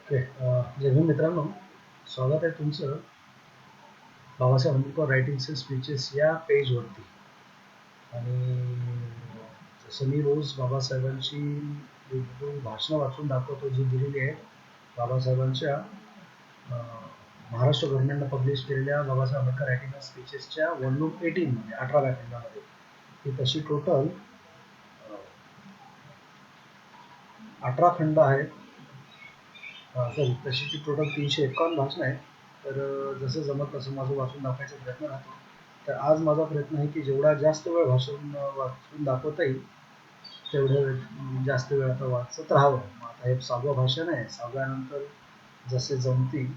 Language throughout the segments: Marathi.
ओके. जय भीम मित्रांनो, स्वागत आहे तुमचं Babasaheb Ambedkar writings and speeches या पेजवरती. आणि जसं मी रोज बाबासाहेबांची वेगवेगळी भाषणं वाचून दाखवतो जी दिलेली आहेत बाबासाहेबांच्या महाराष्ट्र गव्हर्नमेंटनं पब्लिश केलेल्या बाबासाहेब आंबेडकर रायटिंग अँड स्पीचेसच्या वॉल्यूम 18 18व्या खंडामध्ये ही तशी टोटल 18 खंड आहेत. सॉरी, तशी ती टोटल 351 भाषणं आहेत. तर जसं जमत तसं माझं वाचून दाखवायचा प्रयत्न राहतो. तर आज माझा प्रयत्न आहे की जेवढा जास्त वेळ भाषण वाचून दाखवता येईल तेवढं जास्त वेळ आता वाचत राहावं. आता हे 6वं भाषण आहे. 6व्यानंतर जसे जमतील,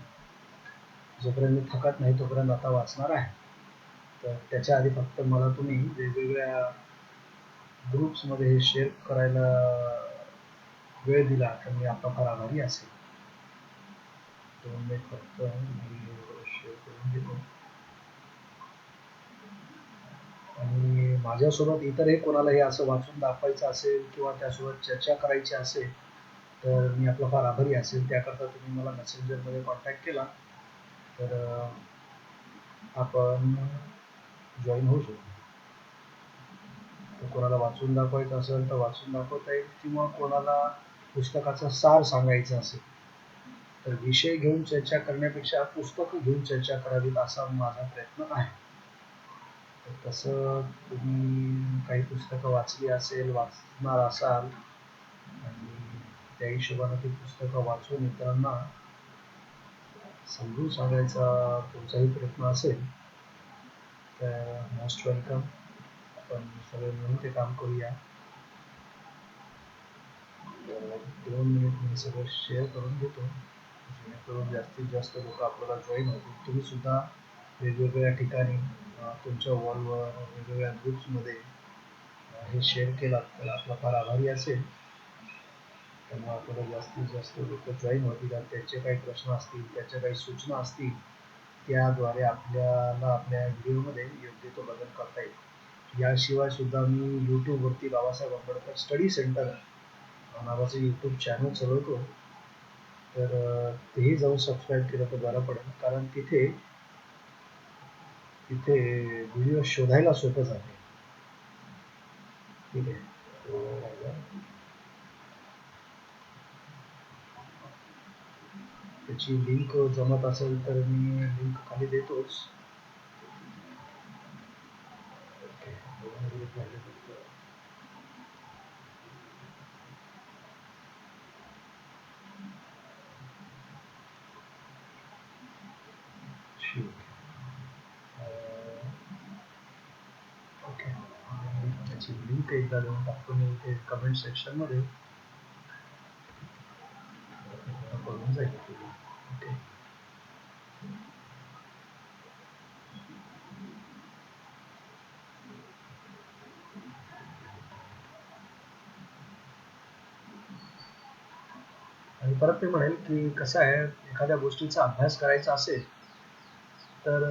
जोपर्यंत मी थकत नाही तोपर्यंत आता वाचणार आहे. तर त्याच्या आधी फक्त मला तुम्ही वेगवेगळ्या ग्रुप्समध्ये हे शेअर करायला वेळ दिला तर मी आपला फार आभारी असेल. तर मी फक्त शेअर करून घेतो. आणि माझ्यासोबत इतरही कोणालाही असं वाचून दाखवायचं असेल किंवा त्यासोबत चर्चा करायची असेल तर मी आपला फार आभारी असेल. त्याकरता तुम्ही मला मेसेंजरमध्ये कॉन्टॅक्ट केला तर आपण जॉईन होऊ शकतो. कोणाला वाचून दाखवायचं असेल तर वाचून दाखवता येईल किंवा कोणाला पुस्तकाचा सार सांगायचा असेल तर विषय घेऊन चर्चा करण्यापेक्षा पुस्तकं घेऊन चर्चा करावीत असा माझा प्रयत्न आहे. तर तसं तुम्ही काही पुस्तकं वाचली असेल, वाचणार असाल आणि त्या हिशोबानं ती पुस्तकं वाचून इतरांना समजून सांगायचा तुमचाही प्रयत्न असेल तर मोस्ट वेलकम. आपण सगळे मिळून ते काम करूया. 2 मिनिट मी सगळं शेअर करून घेतो जेणेकरून जास्तीत जास्त लोक आपल्याला जॉईन होतील. तुम्ही सुद्धा वेगवेगळ्या ठिकाणी तुमच्या वॉलवर वेगवेगळ्या ग्रुप्समध्ये हे शेअर केलात तर आपला फार आभारी असेल. त्यामुळे आपल्याला जास्तीत जास्त लोक जॉईन होतील आणि त्यांचे काही प्रश्न असतील, त्याच्या काही सूचना असतील त्याद्वारे आपल्याला आपल्या व्हिडिओमध्ये योग्य तो बदल करता येईल. याशिवाय सुद्धा मी यूट्यूबवरती बाबासाहेब आंबेडकर स्टडी सेंटर नावाचं यूट्यूब चॅनल चालवतो. तर तेही जाऊन सबस्क्राईब केलं तर बरं पडेल, कारण तिथे व्हिडिओ शोधायला सोपं जाते. ठीक आहे. त्याची लिंक जमत असेल तर मी लिंक खाली देतोच. ओके, त्याची लिंक एकदा देऊन टाकतो मी इथे कमेंट सेक्शनमध्ये. कळून जाईल. ओके. आणि परत ते म्हणेल की कसं आहे, एखाद्या गोष्टीचा अभ्यास करायचा असेल तर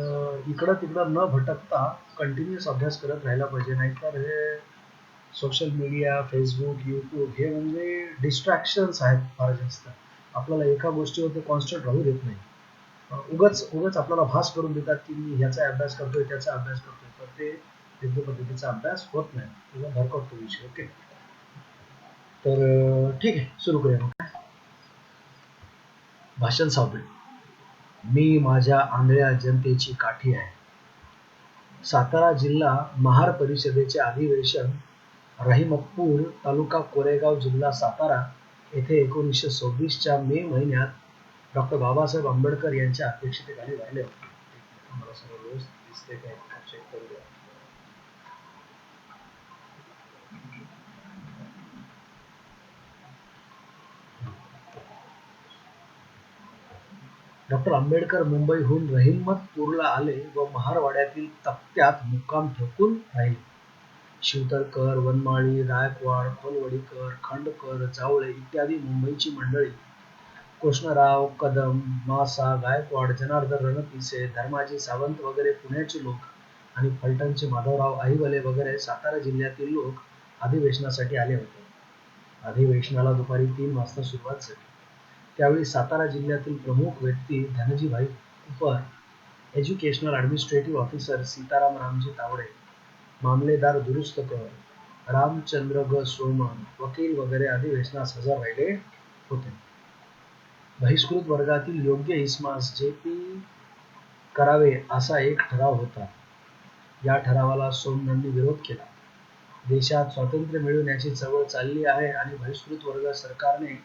इकडं तिकडं न भटकता कंटिन्युअस अभ्यास करत राहायला पाहिजे. नाहीतर हे सोशल मीडिया, फेसबुक, यूट्यूब हे म्हणजे डिस्ट्रॅक्शन्स आहेत फार जास्त. आपल्याला एका गोष्टीवर ते कॉन्स्टंट राहू देत नाही. उगाच उगाच आपल्याला भास करून देतात की मी ह्याचा अभ्यास करतोय, त्याचा अभ्यास करतोय, तर ते योग्य पद्धतीचा अभ्यास होत नाही किंवा भरकटतो विषय. ओके. तर ठीक आहे, सुरू करूया मग. भाषण सापडे. मी माझ्या आंधळ्या जनतेची काठी आहे. सातारा जिल्हा महार परिषदेचे अधिवेशन रहिमतपूर तालुका कोरेगाव जिल्हा सातारा येथे 1926च्या मे महिन्यात डॉक्टर बाबासाहेब आंबेडकर यांच्या अध्यक्षतेखाली भरले होते. मला सर्व व्यवस्थित दिसते काय चेक करूया. डॉक्टर आंबेडकर मुंबईहून रहिमतपूरला आले व महारवाड्यातील तक्त्यात मुक्काम ठोकून राहिले. शिवतरकर, वनमाळी, गायकवाड, फुलवडीकर, खंडकर, जावळे इत्यादी मुंबईची मंडळी, कृष्णराव कदम, मासा, गायकवाड, जनार्दन रणपिसे, धर्माजी सावंत वगैरे पुण्याचे लोक आणि फलटणचे माधवराव अहिवले वगैरे सातारा जिल्ह्यातील लोक अधिवेशनासाठी आले होते. अधिवेशनाला दुपारी 3 वाजता सुरुवात झाली. त्यावेळी सातारा जिल्ह्यातील प्रमुख व्यक्ती Dhanjibhai Cooper, educational administrative officer Sitaram Ramji Tawde, मामलेदार दुरुस्तकर रामचंद्र ग सोमन, वकील वगैरे अधिवेशनास हजर राहिले होते. बहिष्कृत वर्गातील योग्य इस्मास जे.पी. करावे असा एक ठराव होता. या ठरावाला सोमनांनी विरोध केला. देशात स्वातंत्र्य मिळवण्याची चळवळ चालली आहे आणि बहिष्कृत वर्ग सरकारने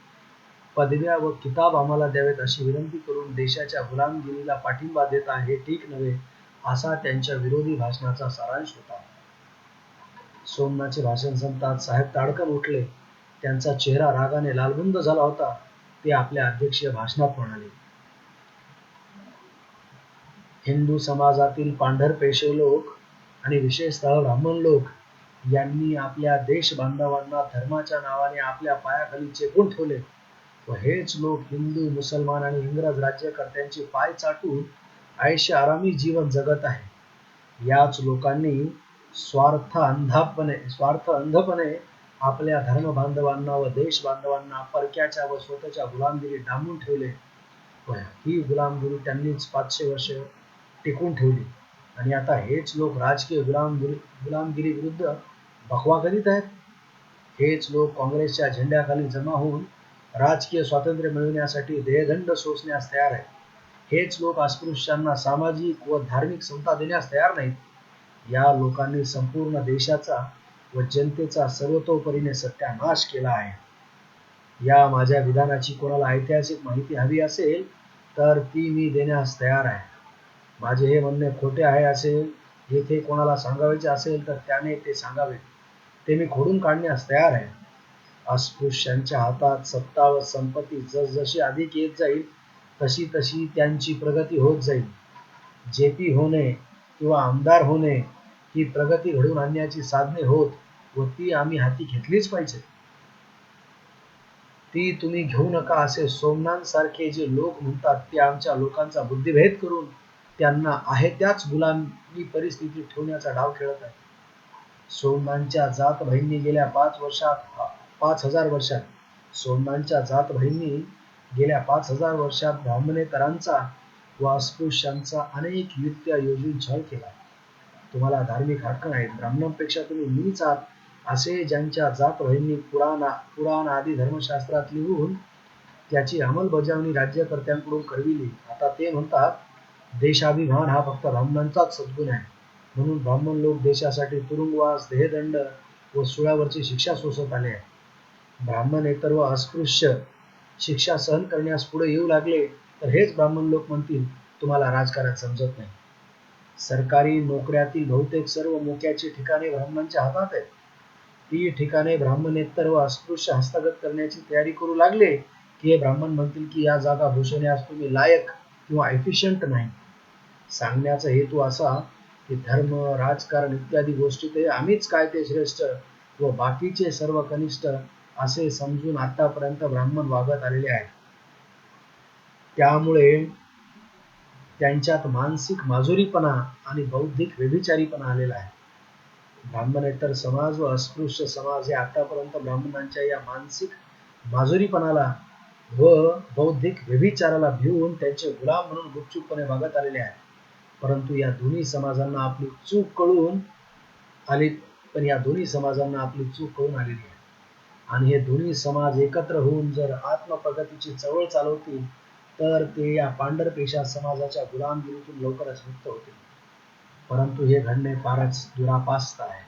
पदव्या व किताब आम्हाला द्यावेत अशी विनंती करून देशाच्या गुलामगिरीला पाठिंबा देत आहे, हे ठीक नव्हे, असा त्यांच्या विरोधी भाषणाचा सारांश होता. सोमनाचे भाषण संपताच साहेब ताडकन उठले. त्यांचा चेहरा रागाने लालबुंद झाला होता. ते आपल्या अध्यक्षीय भाषणात म्हणाले, हिंदू समाजातील पांढरपेशे लोक आणि विशेषतः ब्राह्मण लोक यांनी आपल्या देश बांधवांना धर्माच्या नावाने आपल्या पायाखाली चेपून ठेवले व हेच लोक हिंदू, मुसलमान आणि इंग्रज राज्यकर्त्यांचे पाय चाटून आयुष्य आरामी जीवन जगत आहे. याच लोकांनी स्वार्थ अंधपणे आपल्या धर्म बांधवांना व देश बांधवांना परक्याच्या व स्वतःच्या गुलामगिरी डांबून ठेवले व ही गुलामगिरी त्यांनीच 500 वर्ष टिकून ठेवली आणि आता हेच लोक राजकीय गुलामगिरी विरुद्ध बखवा करीत आहेत. हेच लोक काँग्रेसच्या झेंड्याखाली जमा होऊन राजकीय स्वातंत्र्य मिळवण्यासाठी देहदंड सोसण्यास तयार आहेत. हेच लोक अस्पृश्यांना सामाजिक व धार्मिक समता देण्यास तयार नाहीत. या लोकांनी संपूर्ण देशाचा व जनतेचा सर्वतोपरीने सत्यानाश केला आहे. या माझ्या विधानाची कोणाला ऐतिहासिक माहिती हवी असेल तर ती मी देण्यास तयार आहे. माझे हे म्हणणे खोटे आहे असे येथे कोणाला सांगायचे असेल तर त्याने ते सांगावे. ते मी खोडून काढण्यास तयार आहे. अस्पृश्यांच्या हातात सत्ता व संपत्ती जसजशी अधिक येत जाईल तशी तशी त्यांची प्रगती होत जाईल. जेपी होणे किंवा आमदार होणे ही प्रगती घडवून आणण्याची साधने होत व ती आम्ही हाती घेतलीच पाहिजे. ती तुम्ही घेऊ नका असे सोमनांसारखे जे लोक म्हणतात ते आमच्या लोकांचा बुद्धिभेद करून त्यांना आहे त्याच गुलामी परिस्थितीत ठेवण्याचा डाव खेळत आहेत. सोमनांच्या जात बहिणी गेल्या 5,000 वर्षात सोमनांच्या जात बहिणी गेल्या 5,000 वर्षात ब्राह्मणेतरांचा व अस्पृश्यांचा अनेक युक्त्या योजून छळ केला. तुम्हाला धार्मिक हक्क नाहीत, ब्राह्मणांपेक्षा तुम्ही नीच आहात असे ज्यांच्या जात बहिणी पुराण आदी धर्मशास्त्रात लिहून त्याची अंमलबजावणी राज्यकर्त्यांकडून करविली. आता ते म्हणतात देशाभिमान हा फक्त ब्राह्मणांचाच सद्गुण आहे, म्हणून ब्राह्मण लोक देशासाठी तुरुंगवास, देहदंड व सुळावरची शिक्षा सोसत आले आहे. ब्राह्मणेतर व अस्पृश्य शिक्षा सहन करण्यास पुढे येऊ लागले तर हेच ब्राह्मण लोक म्हणतील तुम्हाला राजकारण समजत नाही. सरकारी नोकऱ्यातील बहुतेक सर्व मोक्याची ठिकाणे ब्राह्मणांच्या हातात आहेत. ती ठिकाणे ब्राह्मणेतर व अस्पृश्य हस्तगत करण्याची तयारी करू लागले की हे ब्राह्मण म्हणतील की या जागा भूषवण्यास तुम्ही लायक किंवा एफिशियंट नाही. सांगण्याचा हेतू असा की धर्म, राजकारण इत्यादी गोष्टीतही आम्हीच काय ते श्रेष्ठ व बाकीचे सर्व कनिष्ठ असे समजून आतापर्यंत ब्राह्मण वागत आलेले आहेत. त्यामुळे त्यांच्यात मानसिक माजुरीपणा आणि बौद्धिक व्यभिचारीपणा आलेला आहे. ब्राह्मणेतर समाज व अस्पृश्य समाज हे आतापर्यंत ब्राह्मणांच्या या मानसिक माजुरीपणाला व बौद्धिक व्यभिचाराला भिवून त्यांचे गुलाम म्हणून गुपचूपपणे वागत आलेले आहेत. परंतु या दोन्ही समाजांना आपली चूक कळून आलेली आहे आणि हे दोन्ही समाज एकत्र होऊन जर आत्मप्रगतीची चळवळ चालवतील तर ते या पांढरपेशा समाजाच्या गुलामगिरीतून लवकरच मुक्त होतील. परंतु हे घडणे फारच दुरापास्त आहे,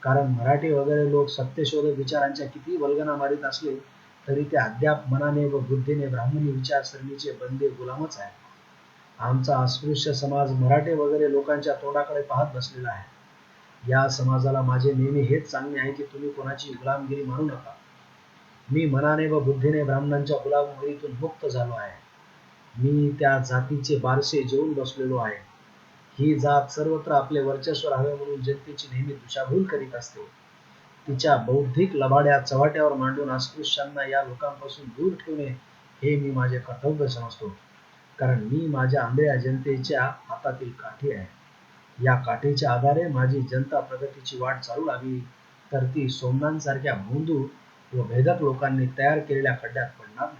कारण मराठी वगैरे लोक सत्यशोधक विचारांच्या किती वल्गना मारीत असले तरी ते अद्याप मनाने व बुद्धीने ब्राह्मणी विचारसरणीचे बंदे गुलामच आहेत. आमचा अस्पृश्य समाज मराठे वगैरे लोकांच्या तोंडाकडे पाहत बसलेला आहे. या समाजाला माझे नेहमी हेच सांगणे आहे की तुम्ही कोणाची गुलामगिरी मानू नका. मी मनाने व बुद्धीने ब्राह्मणांच्या गुलामगिरीतून मुक्त झालो आहे. मी त्या जातीचे बारसे जेवून बसलेलो आहे. ही जात सर्वत्र आपले वर्चस्व राहावे म्हणून जनतेची नेहमी दिशाभूल करीत असते. तिच्या बौद्धिक लबाड्या चव्हाट्यावर मांडून अस्पृश्यांना या लोकांपासून दूर ठेवणे हे मी माझे कर्तव्य समजतो, कारण मी माझ्या आंधळ्या जनतेच्या हातातील काठी आहे. या काठीच्या आधारे माझी जनता प्रगतीची वाट चालू लागली तर ती सोमनांसारख्या भोंदू व भेदक लोकांनी तयार केलेल्या खड्ड्यात पडणार नाही.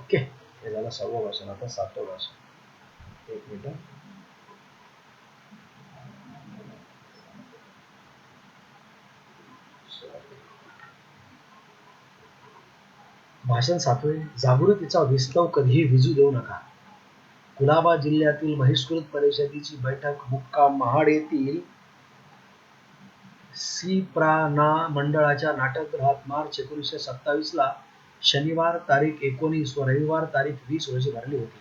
ओके, हे झालं 6वं भाषण. आता 7वं भाषण. एक मिनिट. भाषण 7वे. जागृतीचा विस्तव कधीही विझू देऊ नका. कुलाबा जिल्ह्यातील बहिष्कृत परिषदेची बैठक मुक्काम महाड येथील सी.प्रा.ना मंडळाच्या नाटकगृहात मार्च 1927 ला शनिवार तारीख 19 व रविवार तारीख 20 रोजी भरली होती.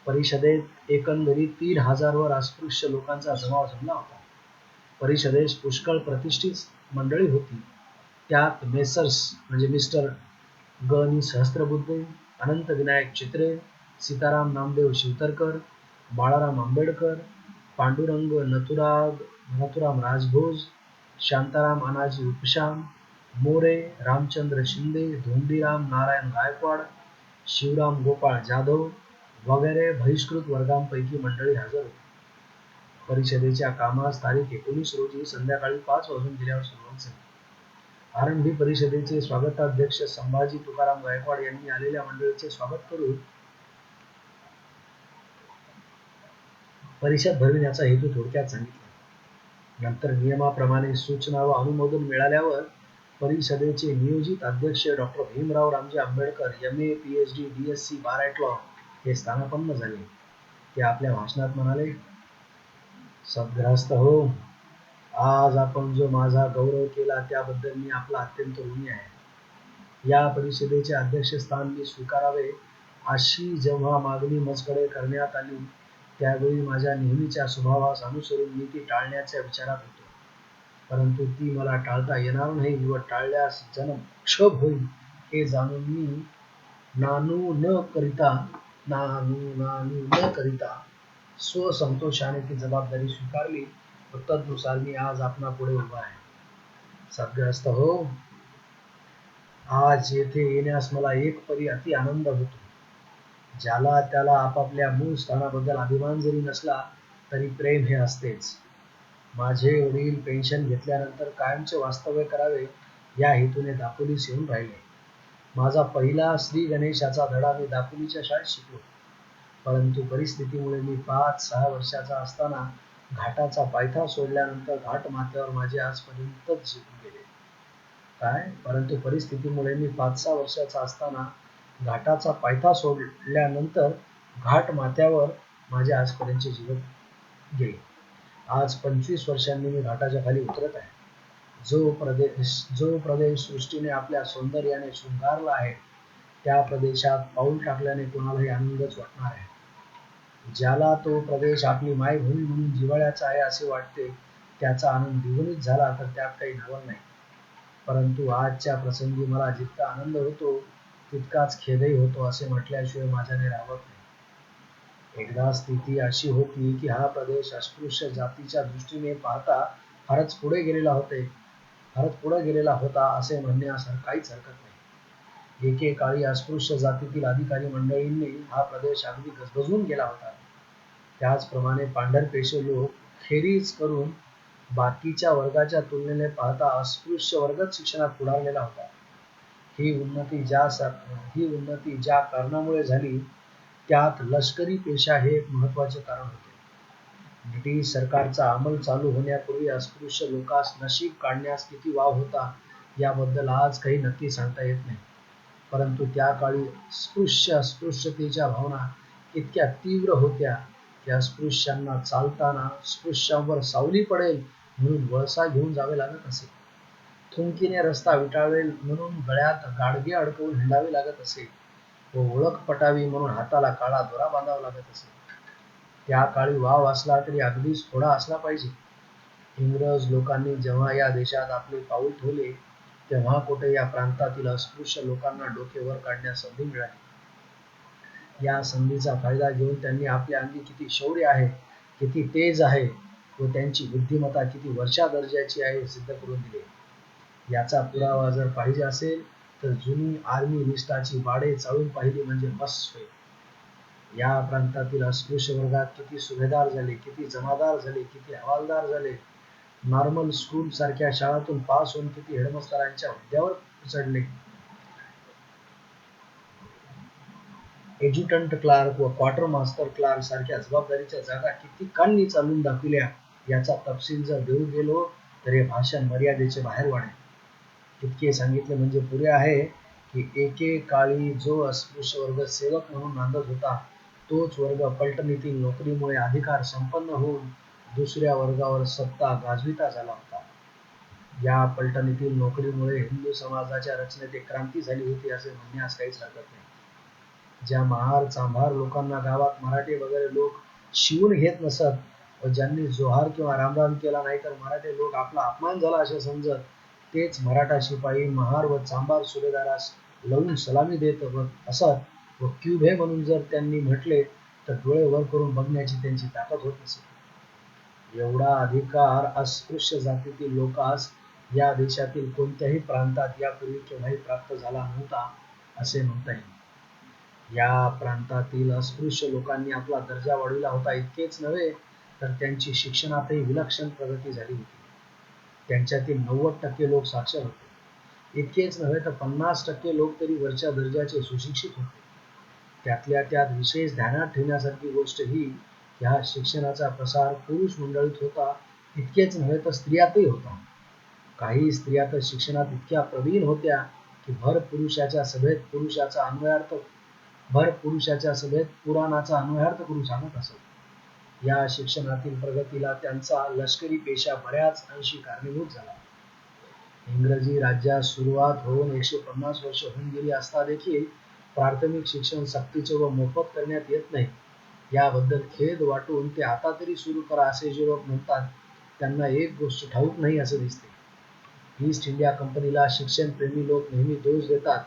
परिषदेत एकंदरीत 3000 वर अस्पृश्य लोकांचा जमाव जमला होता. परिषदेस पुष्कळ प्रतिष्ठित मंडळी होती. त्यात मेसर्स म्हणजे मिस्टर ग. नि. सहस्त्रबुद्धे, अनंत विनायक चित्रे, सीताराम नामदेव शिवतरकर, बाळाराम आंबेडकर, पांडुरंग नथुराम राजभोज, शांताराम अनाजी उपशाम, मोरे, रामचंद्र शिंदे, धोंडीराम नारायण गायकवाड, शिवराम गोपाळ जाधव वगैरे बहिष्कृत वर्गांपैकी मंडळी हजर होती. परिषदेच्या कामास तारीख 19 रोजी संध्याकाळी 5 वाजून गेल्यावर सुरुवात झाली. आरंभी परिषदेचे स्वागताध्यक्ष संभाजी तुकाराम गायकवाड यांनी आलेल्या मंडळीचे स्वागत करून परिषद भरविण्याचा हेतू थोडक्यात सांगितला. नंतर नियमाप्रमाणे सूचना व अनुमोदन मिळाल्यावर परिषदेचे नियोजित अध्यक्ष doctor Bhimrao Ramji Ambedkar MA PhD DSc bar at law हे स्थानापन्न झाले. ते आपल्या भाषणात म्हणाले, सद्ग्रहस्थ हो, आज आपण जो माझा गौरव केला त्याबद्दल मी आपला अत्यंत ऋणी आहे. या परिषदेचे अध्यक्षस्थान मी स्वीकारावे अशी जेव्हा मागणी मजकडे करण्यात आली त्यावेळी माझ्या नेहमीच्या स्वभावास अनुसरून मी ती टाळण्याच्या विचारात होतो. परंतु ती मला टाळता येणार नाही व टाळल्यास जनक्षोभ होईल हे जाणून मी नानू न करिता स्वसंतोषाने ती जबाबदारी स्वीकारली व तदनुसार मी आज आपणा पुढे उभा आहे. सद्ग्रहस्थ हो, आज येथे येण्यास मला एक परी अति आनंद होतो. ज्याला त्याला आपापल्या मूळ स्थानाबद्दल अभिमान जरी नसला तरी प्रेम हे असतेच. माझे वडील पेन्शन घेतल्यानंतर कायमचे वास्तव्य करावे या हेतूने दापोलीस येऊन राहिले. माझा पहिला श्री गणेशाचा धडा मी दापोलीच्या शाळेत शिकलो. परंतु परिस्थितीमुळे मी 5-6 वर्षाचा असताना घाटाचा पायथा सोडल्यानंतर घाट माथ्यावर माझे आजपर्यंतच जीवन गेले. परंतु परिस्थितीमुळे मी 5-6 वर्षाचा असताना घाटाचा पायथा सोडल्यानंतर घाट माथ्यावर माझे आजपर्यंतचे जीवन गेले. आज 25 वर्षांनी मी घाटाच्या खाली उतरत आहे. जो प्रदेश सृष्टीने आपल्या सौंदर्याने शृंगारला आहे त्या प्रदेशात पाऊल टाकल्याने कोणालाही आनंदच वाटणार आहे. ज्याला तो प्रदेश आपली मायभूमी म्हणून जिव्हाळ्याचा आहे असे वाटते त्याचा आनंद द्विगुणित झाला तर त्यात काही नवल नाही. परंतु आजच्या प्रसंगी मला जितका आनंद होतो तितकाच खेदही होतो असे म्हटल्याशिवाय माझ्याने राहत नाही. एकदा स्थिती अशी होती की हा प्रदेश अस्पृश्य जातीच्या दृष्टीने पाहता फारच पुढे गेलेला होता असे म्हणण्यास काहीच हरकत नाही. एकेकाळी अस्पृश्य जातीतील अधिकारी मंडळींनी हा प्रदेश अगदी गजबजून गेला होता. त्याचप्रमाणे पांढरपेशे लोक खेरीज करून बाकीच्या वर्गाच्या तुलनेने पाहता अस्पृश्य वर्गच शिक्षणात पुढारलेला होता. ही उन्नती ज्या कारणामुळे झाली त्यात लष्करी पेशा हे एक महत्त्वाचे कारण होते. ब्रिटिश सरकारचा अंमल चालू होण्यापूर्वी अस्पृश्य लोकांस नशीब काढण्यास किती वाव होता याबद्दल आज काही नक्की सांगता येत नाही. परंतु त्या काळी अस्पृश्यतेच्या भावना इतक्या तीव्र होत्या की अस्पृश्यांना चालताना स्पृश्यांवर सावली पडेल म्हणून वळसा घेऊन जावे लागत असे. थुंकीने रस्ता विटाळेल म्हणून गळ्यात गाडगे अडकवून हिंडावे लागत असे व ओळख पटावी म्हणून हाताला काळा दोरा बांधावा लागत असे. त्या काळी वाव असला तरी अगदीच थोडा असला पाहिजे. इंग्रज लोकांनी जेव्हा या देशात आपले पाऊल ठेवले तेव्हा कुठे या प्रांतातील अस्पृश्य लोकांना डोके वर काढण्यास संधी मिळाली. या संधीचा फायदा घेऊन त्यांनी आपल्या अंगी किती शौर्य आहे, किती तेज आहे व त्यांची बुद्धिमत्ता किती वर्षा दर्जाची आहे सिद्ध करून दिले. याचा पुरावा जर पाहिजे असेल तर जुनी आर्मी लिस्टाची बाडे चाळून पाहिली म्हणजे बस होईल. या प्रांतातील अस्पृश्य वर्गात किती सुभेदार झाले, किती जमादार झाले, किती हवालदार झाले, नॉर्मल स्कूल सारख्या शाळातून पास होऊन किती हेडमास्तरांच्या हुद्द्यावर चढले. एज्युटंट क्लार्क व क्वार्टर मास्टर क्लार्क सारख्या जबाबदारीच्या जागा किती काळनी चालून दाखविल्या याचा तपशील जर देऊ गेलो तर हे भाषण मर्यादेचे बाहेर वाढेल. इतके सांगितले म्हणजे पुरे आहे की एकेकाळी जो अस्पृश्य वर्ग सेवक म्हणून नांदत होता तोच वर्ग पलटणीतील नोकरीमुळे अधिकार संपन्न होऊन दुसऱ्या वर्गावर सत्ता गाजविता झाला होता. या पलटणीतील नोकरीमुळे हिंदू समाजाच्या रचनेत एक क्रांती झाली होती असे म्हणण्यास काहीच हरकत नाही. ज्या महार चांभार लोकांना गावात मराठी वगैरे लोक शिवून घेत नसत व ज्यांनी जोहार किंवा रामराम केला नाही तर मराठी लोक आपला अपमान झाला असे समजत तेच मराठा शिपाई महार व चांभार सुभेदारास लावून सलामी देत व असत व क्यूबे म्हणून जर त्यांनी म्हटले तर डोळे वर करून बघण्याची त्यांची ताकद होत नसे. एवढा अधिकार अस्पृश्य जातीतील लोकांस या देशातील कोणत्याही प्रांतात यापूर्वी केव्हाही प्राप्त झाला नव्हता असे म्हणता येईल. या प्रांतातील अस्पृश्य लोकांनी आपला दर्जा वाढविला होता. इतकेच नव्हे तर त्यांची शिक्षणातही विलक्षण प्रगती झाली होती. त्यांच्यातील 90% लोक साक्षर होते. इतकेच नव्हे तर 50% लोक तरी वरच्या दर्जाचे सुशिक्षित होते. त्यातल्या त्यात विशेष ध्यानात ठेवण्यासारखी गोष्ट ही ह्या शिक्षणाचा प्रसार पुरुष मंडळीत होता. इतकेच नव्हे तर स्त्रियातही होता. काही स्त्रिया तर शिक्षणात इतक्या प्रवीण होत्या की भर पुरुषाच्या सभेत पुराणाचा अन्वयार्थ करून सांगत असत. या शिक्षणातील प्रगतीला त्यांचा लष्करी पेशा बऱ्याच अंशी कारणीभूत झाला. इंग्रजी राज्यात सुरुवात होऊन 150 वर्ष होऊन गेली असता देखील प्राथमिक शिक्षण सक्तीचे व मोफत करण्यात येत नाही. याबद्दल खेद वाटून ते आता तरी सुरू करा असे जे लोक म्हणतात त्यांना एक गोष्ट ठाऊक नाही असे दिसते. ईस्ट इंडिया कंपनीला शिक्षणप्रेमी लोक नेहमी दोष देतात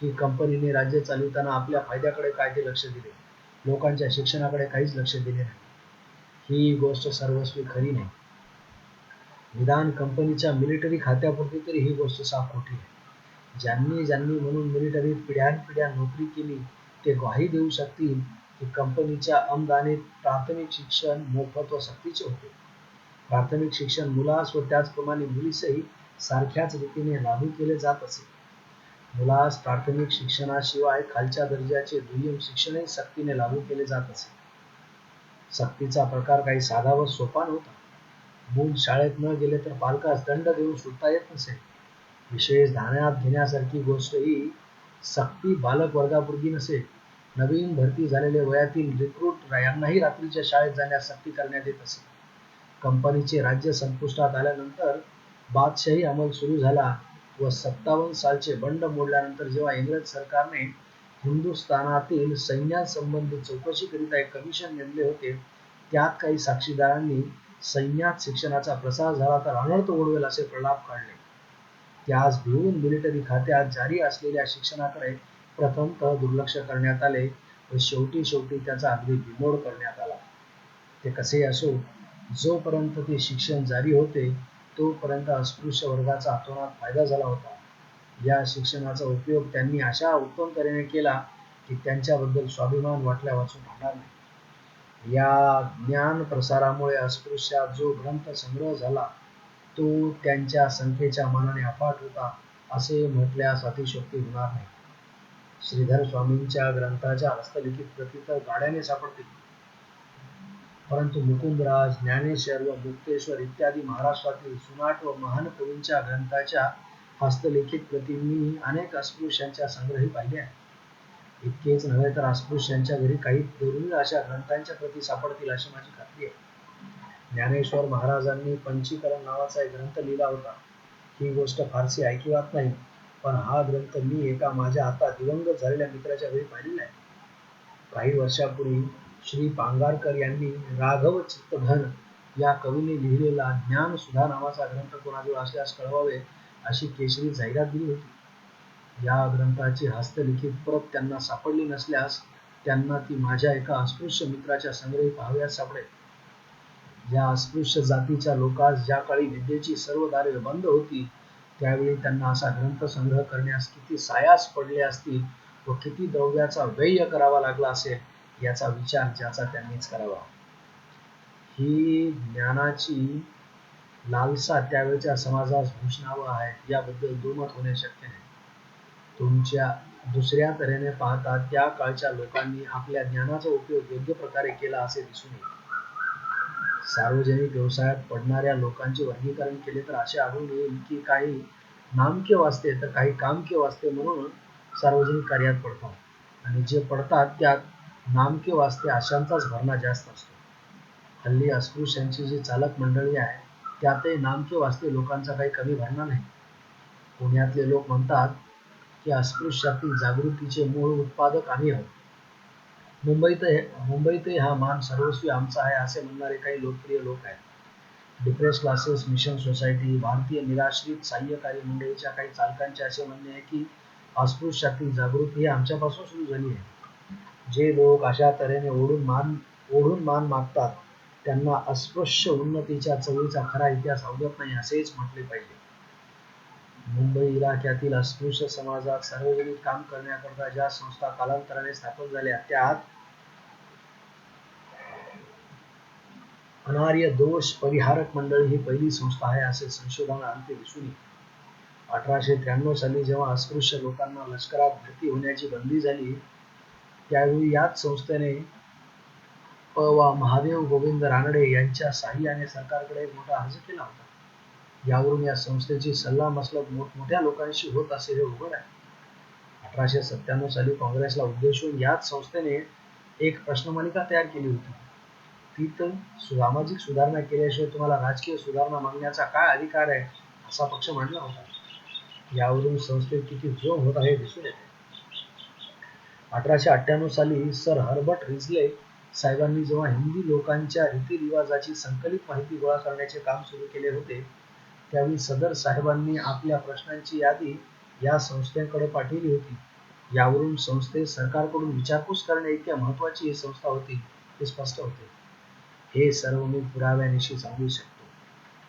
की कंपनीने राज्य चालविताना आपल्या फायद्याकडे काय ते लक्ष दिले, लोकांच्या शिक्षणाकडे काहीच लक्ष दिले नाही. ही गोष्ट सर्वस्वी खरी नाही. निदान कंपनीच्या मिलिटरी खात्यापुरती तरी ही गोष्ट साफ खोटी आहे. ज्यांनी ज्यांनी म्हणून मिलिटरीत पिढ्यानपिढ्या नोकरी केली ते ग्वाही देऊ शकतील की कंपनीच्या अनुदानित प्राथमिक शिक्षण मोफत व सक्तीचे होते. प्राथमिक शिक्षण मुलास व त्याचप्रमाणे मुलीसही सारख्याच रीतीने लागू केले जात असे. मुलास प्राथमिक शिक्षणाशिवाय खालच्या दर्जाचे दुय्यम शिक्षणही सक्तीने लागू केले जात असे. सक्तीचा प्रकार काही साधा व सोपा नव्हता. मूल शाळेत न गेले तर पालकास दंड देऊन सुटता येत नसे. विशेष ध्यानात घेण्यासारखी गोष्ट ही सक्ती बालक वर्गापुरती नसे. नवीन भरती झालेले वयातील रिक्रूट यांनाही रात्रीच्या शाळेत जाण्यास सक्ती करण्यात येत असे. कंपनीचे राज्य संपुष्टात आल्यानंतर बादशाही अंमल सुरू झाला व 57 सालचे बंड मोडल्यानंतर जेव्हा इंग्रज सरकारने हिंदुस्थानातील सैन्यासंबंधी चौकशीकरिता एक कमिशन नेमले होते त्यात काही साक्षीदारांनी सैन्यात शिक्षणाचा प्रसार झाला तर अनर्थ ओढवेल असे प्रलाप काढले. त्यास भिवून मिलिटरी खात्यात जारी असलेल्या शिक्षणाकडे प्रथमतः दुर्लक्ष करण्यात आले व शेवटी त्याचा अगदी बिमोड करण्यात आला. ते कसे असो, जोपर्यंत ते शिक्षण जारी होते तोपर्यंत अस्पृश्य वर्गाचा अतोनात फायदा झाला होता. या शिक्षणाचा उपयोग त्यांनी अशा उत्तम तऱ्हेने केला की त्यांच्याबद्दल स्वाभिमान वाटल्या वाचून राहणार नाही. या ज्ञान प्रसारामुळे अस्पृश्यात जो ग्रंथ संग्रह झाला तो त्यांच्या संख्येच्या मानाने अफाट होता असे म्हटल्यास अतिशयोक्ती होणार नाही. श्रीधर स्वामींच्या ग्रंथाच्या हस्तलिखित प्रती तर गाड्याने सापडतील, परंतु मुकुंदराज, ज्ञानेश्वर व मुक्तेश्वर इत्यादी महाराष्ट्रातील सुनाट व महान कवींच्या ग्रंथाच्या हस्तलिखित प्रती मी अनेक अस्पृश्यांच्या संग्रही पाहिल्या आहेत. इतकेच नव्हे तर अस्पृश्यांच्या घरी काही दुर्मिळ अशा ग्रंथांच्या प्रती सापडतील अशी माझी खात्री आहे. ज्ञानेश्वर महाराजांनी पंचीकरण नावाचा एक ग्रंथ लिहिला होता. ही गोष्ट फारशी ऐकिवात नाही, पण हा ग्रंथ मी एका माझ्या आता दिवंगत झालेल्या मित्राच्या घरी पाहिलेला आहे. काही वर्षापूर्वी श्री पांगारकर यांनी राघव चित्तधर या कवीने लिहिलेला ज्ञानसुधा नावाचा ग्रंथ कोणाजवळ असल्यास कळवावे अशी केसरी जाहिरात दिली होती. या ग्रंथाची हस्तलिखित प्रत त्यांना सापडली नसल्यास त्यांना ती माझ्या एका अस्पृश्य मित्राच्या संग्रही पाहाव्यास सापडेल. या अस्पृश्य जातीच्या लोकांस ज्या काळी विद्येची सर्व दारे बंद होती त्यावेळी त्यांना असा ग्रंथ संग्रह करण्यास किती सायास पडले असतील व किती द्रव्याचा व्यय करावा लागला असेल याचा विचार ज्याचा त्यांनीच करावा. ही ज्ञानाची लालसा त्यावेळच्या समाजास भूषणावं आहे याबद्दल दुमत होणे शक्य नाही. दुसऱ्या तऱ्हेने पाहता त्या काळच्या लोकांनी आपल्या ज्ञानाचा उपयोग योग्य प्रकारे केला असे दिसून येईल. सार्वजनिक व्यवसायात पडणाऱ्या लोकांचे वर्गीकरण केले तर असे आढळून येईल की काही नामके वाचते तर काही कामके वाचते म्हणून सार्वजनिक कार्यात पडतात आणि जे पडतात त्यात नामके वाचते अशांचाच भरणा जास्त असतो. हल्ली अस्पृश्यांची जी चालक मंडळी आहे त्यातही नामके वाचते लोकांचा काही कमी भरणा नाही. पुण्यातले लोक म्हणतात की अस्पृश्यातील जागृतीचे मूळ उत्पादक आम्ही आहोत. मुंबईतही हा मान सर्वस्वी आमचा आहे असे म्हणणारे काही लोकप्रिय लोक आहेत. डिप्रेस क्लासेस मिशन सोसायटी भारतीय निराश्रित सहाय्यकारी मंडळीच्या काही चालकांचे असे म्हणणे आहे की अस्पृश्यातील जागृती ही आमच्यापासून सुरू झाली आहे. जे लोक अशा तऱ्हेने ओढून मान मागतात त्यांना अस्पृश्य उन्नतीच्या चळवळीचा खरा इतिहास अवगत नाही असेच म्हटले पाहिजे. मुंबई इलाख्यातील अस्पृश्य समाजात सार्वजनिक काम करण्याकरता ज्या संस्था कालांतराने स्थापन झाल्या त्यात अनार्य दोष परिहारक मंडळ ही पहिली संस्था आहे असे संशोधनांती दिसून येते. 1893 साली जेव्हा अस्पृश्य लोकांना लष्करात भरती होण्याची बंदी झाली त्यावेळी याच संस्थेने वा महादेव गोविंद रानडे यांच्या साह्याने सरकारकडे एक मोठा अर्ज केला होता. यावरून या संस्थेची सल्लामसलत मोठमोठ्या लोकांशी होत असे हे उघड आहे. 1897 साली काँग्रेसला उद्देशून याच संस्थेने एक प्रश्नमालिका तयार केली होती. ती तर सामाजिक सुधारणा केल्याशिवाय तुम्हाला राजकीय सुधारणा मागण्याचा काय अधिकार आहे असा पक्ष मांडला होता. यावरून संस्थेत किती जोम होता हे दिसून येते. 1898 साली सर हर्बर्ट रिजले साहेबांनी जेव्हा हिंदी लोकांच्या रीतिरिवाजाची संकलित माहिती गोळा करण्याचे काम सुरू केले होते त्यावेळी सदर साहेबांनी आपल्या प्रश्नांची यादी या संस्थेकडे पाठवली होती. यावरून संस्थेत सरकारकडून विचारपूस करणे इतक्या महत्वाची ही संस्था होती हे स्पष्ट होते. हे सर्व मी पुराव्यानिशी सांगू शकतो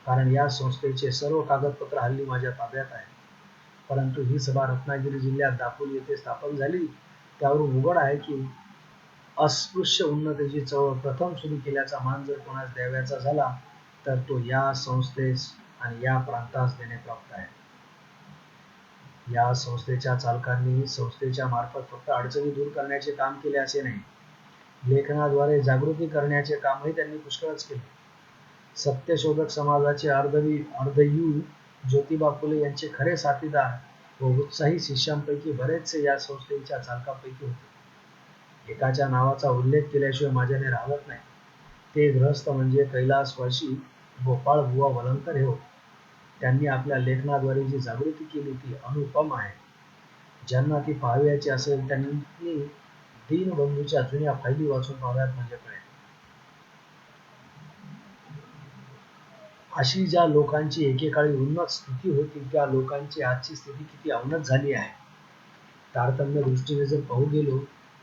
कारण या संस्थेचे सर्व कागदपत्र हल्ली माझ्या ताब्यात आहे. परंतु ही सभा रत्नागिरी जिल्ह्यात दापोली येथे स्थापन झाली त्यावरून उघड आहे की अस्पृश्य उन्नतीची चळवळ प्रथम सुरू केल्याचा मान जर कोणास द्यावयाचा झाला तर तो या संस्थेस आणि या प्रांतास देणे प्राप्त आहे. या संस्थेच्या चालकांनी संस्थेच्या मार्फत फक्त अडचणी दूर करण्याचे काम केले असे नाही, लेखनाद्वारे जागृती करण्याचे कामही त्यांनी पुष्कळच केले. सत्यशोधक समाजाचे अर्धयू ज्योतिबा फुले यांचे खरे साथीदार व उत्साही शिष्यांपैकी बरेचसे या संस्थेच्या चालकांपैकी होते. एकाच्या नावाचा उल्लेख केल्याशिवाय माझ्याने राहत नाही. ते गृहस्थ म्हणजे कैलासवासी गोपाळ बुवा वलंकर हे होते. त्यांनी आपल्या लेखनाद्वारे जी जागृती केली ती अनुपम आहे. ज्यांना ती पाहावयाची असेल त्यांनी दीनबंधूच्या जुन्या फायली वाचून पाहाव्यात म्हणजे कळेल. अशी ज्या लोकांची एकेकाळी उन्नत स्थिती होती त्या लोकांची आजची स्थिती किती अवनत झाली आहे. तारतम्य दृष्टीने जर पाहू गेलो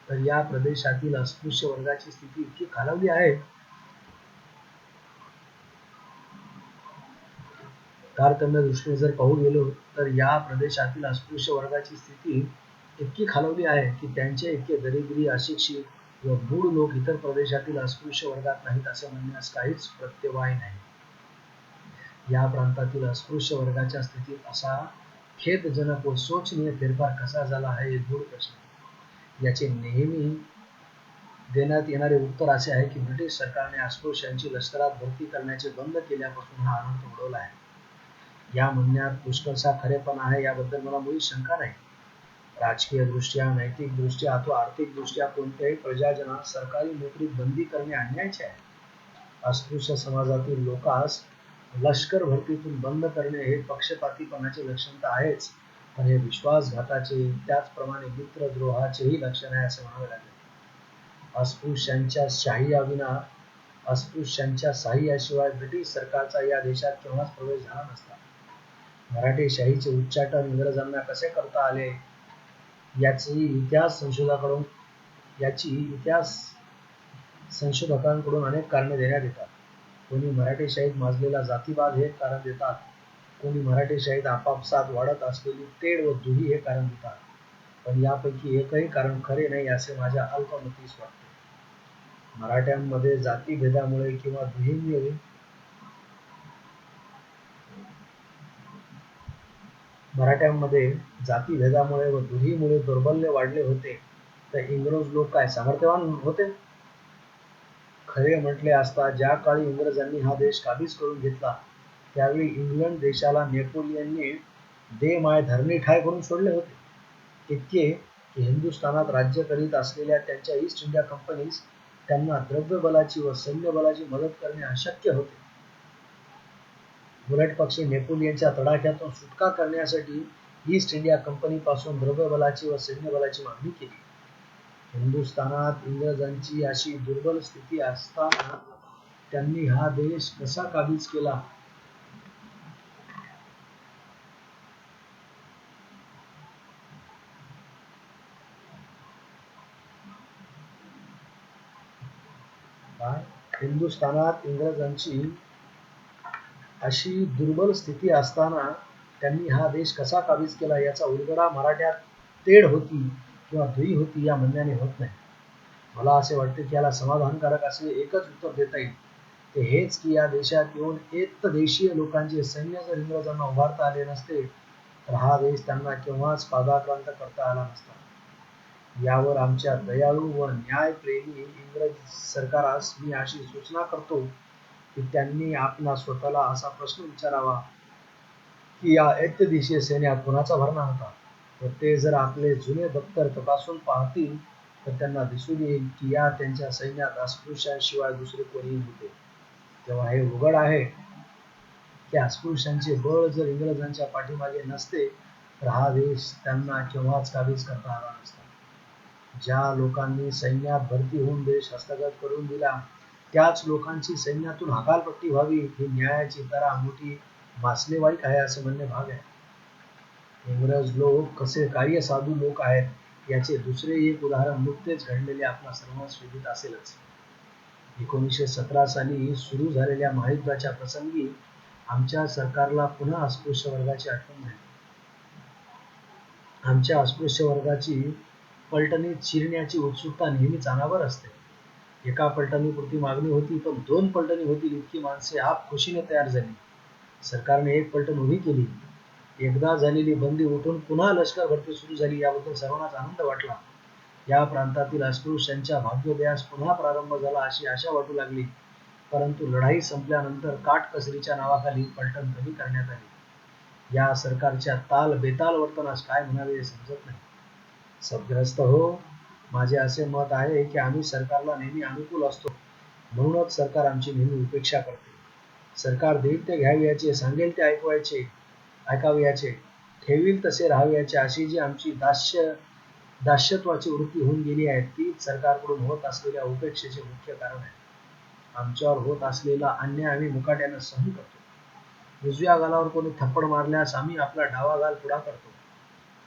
तर या प्रदेशातील अस्पृश्य वर्गाची स्थिती इतकी खालावली आहे तारतम्य दृष्टीने जर पाहू गेलो तर या प्रदेशातील अस्पृश्य वर्गाची स्थिती इतकी खालावली आहे की त्यांचे इतके दरिद्री अशिक्षित व मूळ लोक इतर प्रदेशातील अस्पृश्य वर्गात नाहीत असे म्हणण्यास काहीच प्रत्यवाय नाही. या प्रांतातील अस्पृश्य वर्गाच्या स्थितीत असा खेदजनक व शोचनीय फेरफार कसा झाला आहे एक गूढ प्रश्न. याचे नेहमी देण्यात येणारे उत्तर असे आहे की ब्रिटिश सरकारने अस्पृश्यांची लष्करात भरती करण्याचे बंद केल्यापासून हा अनर्थ उडवला आहे. या म्हणण्यात पुष्कळसा खरेपणा आहे याबद्दल मला मुळीच शंका नाही. राजकीय दृष्ट्या नैतिक दृष्ट्या अथवा आर्थिक दृष्ट्या कोणत्याही प्रजाजनास सरकारी नोकरीत बंदी करणे अन्यायचे आहे. अस्पृश्य समाजातील लोकांस लष्कर भरतीतून बंद करणे हे पक्षपातीपणाचे लक्षण तर आहेच पण हे विश्वासघाताचे त्याचप्रमाणे मित्रद्रोहाचेही लक्षण आहे असे म्हणावे लागेल. अस्पृश्यांच्या साह्याशिवाय ब्रिटिश सरकारचा या देशात केव्हाच प्रवेश झाला नसता. मराठी शाहीचे उच्चाटन इंग्रजांना कसे करता आले याची इतिहास संशोधकांकडून अनेक कारणे देण्यात येतात. कोणी मराठी शाहीत माजलेला जातीवाद हे कारण देतात, कोणी मराठी शाहीत आपापसात वाढत असलेली तेढ व दुही हे कारण देतात. पण यापैकी एकही कारण खरे नाही असे माझ्या अल्पमतीस वाटते. मराठ्यांमध्ये जातीभेदामुळे किंवा दुहीमुळे मराठ्यांमध्ये जातीभेदामुळे व दुहीमुळे दौर्बल्य वाढले होते, तर इंग्रज लोक काय सामर्थ्यवान होते? खरे म्हटले असता ज्या काळी इंग्रजांनी हा देश काबीज करून घेतला, त्यावेळी इंग्लंड देशाला नेपोलियनने दे माय धरणी ठाय करून सोडले होते. इतके की हिंदुस्थानात राज्य करीत असलेल्या त्यांच्या ईस्ट इंडिया कंपनीस त्यांना द्रव्यबलाची व सैन्यबलाची मदत करणे अशक्य होते. उलट पक्षी नेपोलियनच्या तडाख्यातून सुटका करण्यासाठी ईस्ट इंडिया कंपनीपासून द्रव्यबलाची व सैन्यबलाची मागणी केली. हिंदुस्थानात इंग्रजांची अशी दुर्बल स्थिती असताना त्यांनी हा देश कसा काबीज केला? हिंदुस्थानात इंग्रजांची अशी दुर्बल स्थिती असताना त्यांनी हा देश कसा काबीज केला याचा उलगडा मराठ्यात तेढ होती किंवा धुई होती या म्हणण्याने होत नाही. मला असे वाटते की याला समाधानकारक असे एकच उत्तर देता येईल, ते हेच की या देशात येऊन एक देशीय लोकांचे सैन्य जर इंग्रजांना उभारता आले नसते, तर हा देश त्यांना केव्हाच पादाक्रांत करता आला नसता. यावर आमच्या दयाळू व न्यायप्रेमी इंग्रज सरकारास मी अशी सूचना करतो की त्यांनी आपणा स्वतःला असा प्रश्न विचारावा की या एकदेशीय सैन्यात कोणाचा भरणा होता, व ते जर आपले जुने दप्तर तपासून पाहतील तर त्यांना दिसून येईल की या त्यांच्या सैन्यात अस्पृश्यांशिवाय दुसरे कोणीही नव्हते. तेव्हा हे उघड आहे की अस्पृश्यांचे बळ जर इंग्रजांच्या पाठीमागे नसते, तर हा देश त्यांना केव्हाच काबीज करता आला नसता. ज्या लोकांनी सैन्यात भरती होऊन देश हस्तगत करून दिला, त्याच लोकांची सैन्यातून हकालपट्टी व्हावी ही न्यायाची तरा मोठी मासलेवाईक आहे असे म्हणणे भाग आहे. इंग्रज लोक कसे कार्यसाधू लोक आहेत याचे दुसरे एक उदाहरण नुकतेच घडलेले आपला सर्वांस विदित असेलच. 1917 साली सुरू झालेल्या महायुद्धाच्या प्रसंगी आमच्या सरकारला पुन्हा अस्पृश्य वर्गाची आठवण झाली. आमच्या अस्पृश्य वर्गाची पलटणीत शिरण्याची उत्सुकता नेहमीच अनावर असते. एका पलटणीपुरती मागणी होती, पण 2 पलटणी होतील इतकी माणसे आप खुशीने तयार झाली. सरकारने एक पलटण उभी केली. एकदा झालेली बंदी उठून पुन्हा लष्कर भरती सुरू झाली, याबद्दल सर्वांनाच आनंद वाटला. या प्रांतातील अस्पृश्यांच्या भाग्योदयास पुन्हा प्रारंभ झाला अशी आशा वाटू लागली. परंतु लढाई संपल्यानंतर काटकसरीच्या नावाखाली पलटण कमी करण्यात आली. या सरकारच्या ताल बेताल वर्तनास काय म्हणावे हे समजत नाही. सद्ग्रस्त हो, माझे असे मत आहे की आम्ही सरकारला नेहमी अनुकूल असतो, म्हणूनच सरकार आमची नेहमी उपेक्षा करते. सरकार देईल ते घ्यावयाचे, सांगेल ते ऐकावयाचे, ठेवील तसे राहावयाचे अशी जी आमची दास्यत्वाची वृत्ती होऊन गेली आहे, तीच सरकारकडून होत असलेल्या उपेक्षेचे मुख्य कारण आहे. आमच्यावर होत असलेला अन्याय आम्ही मुकाट्याने सहन करतो. उजव्या गालावर कोणी थप्पड मारल्यास आम्ही आपला डावा गाल पुढा करतो,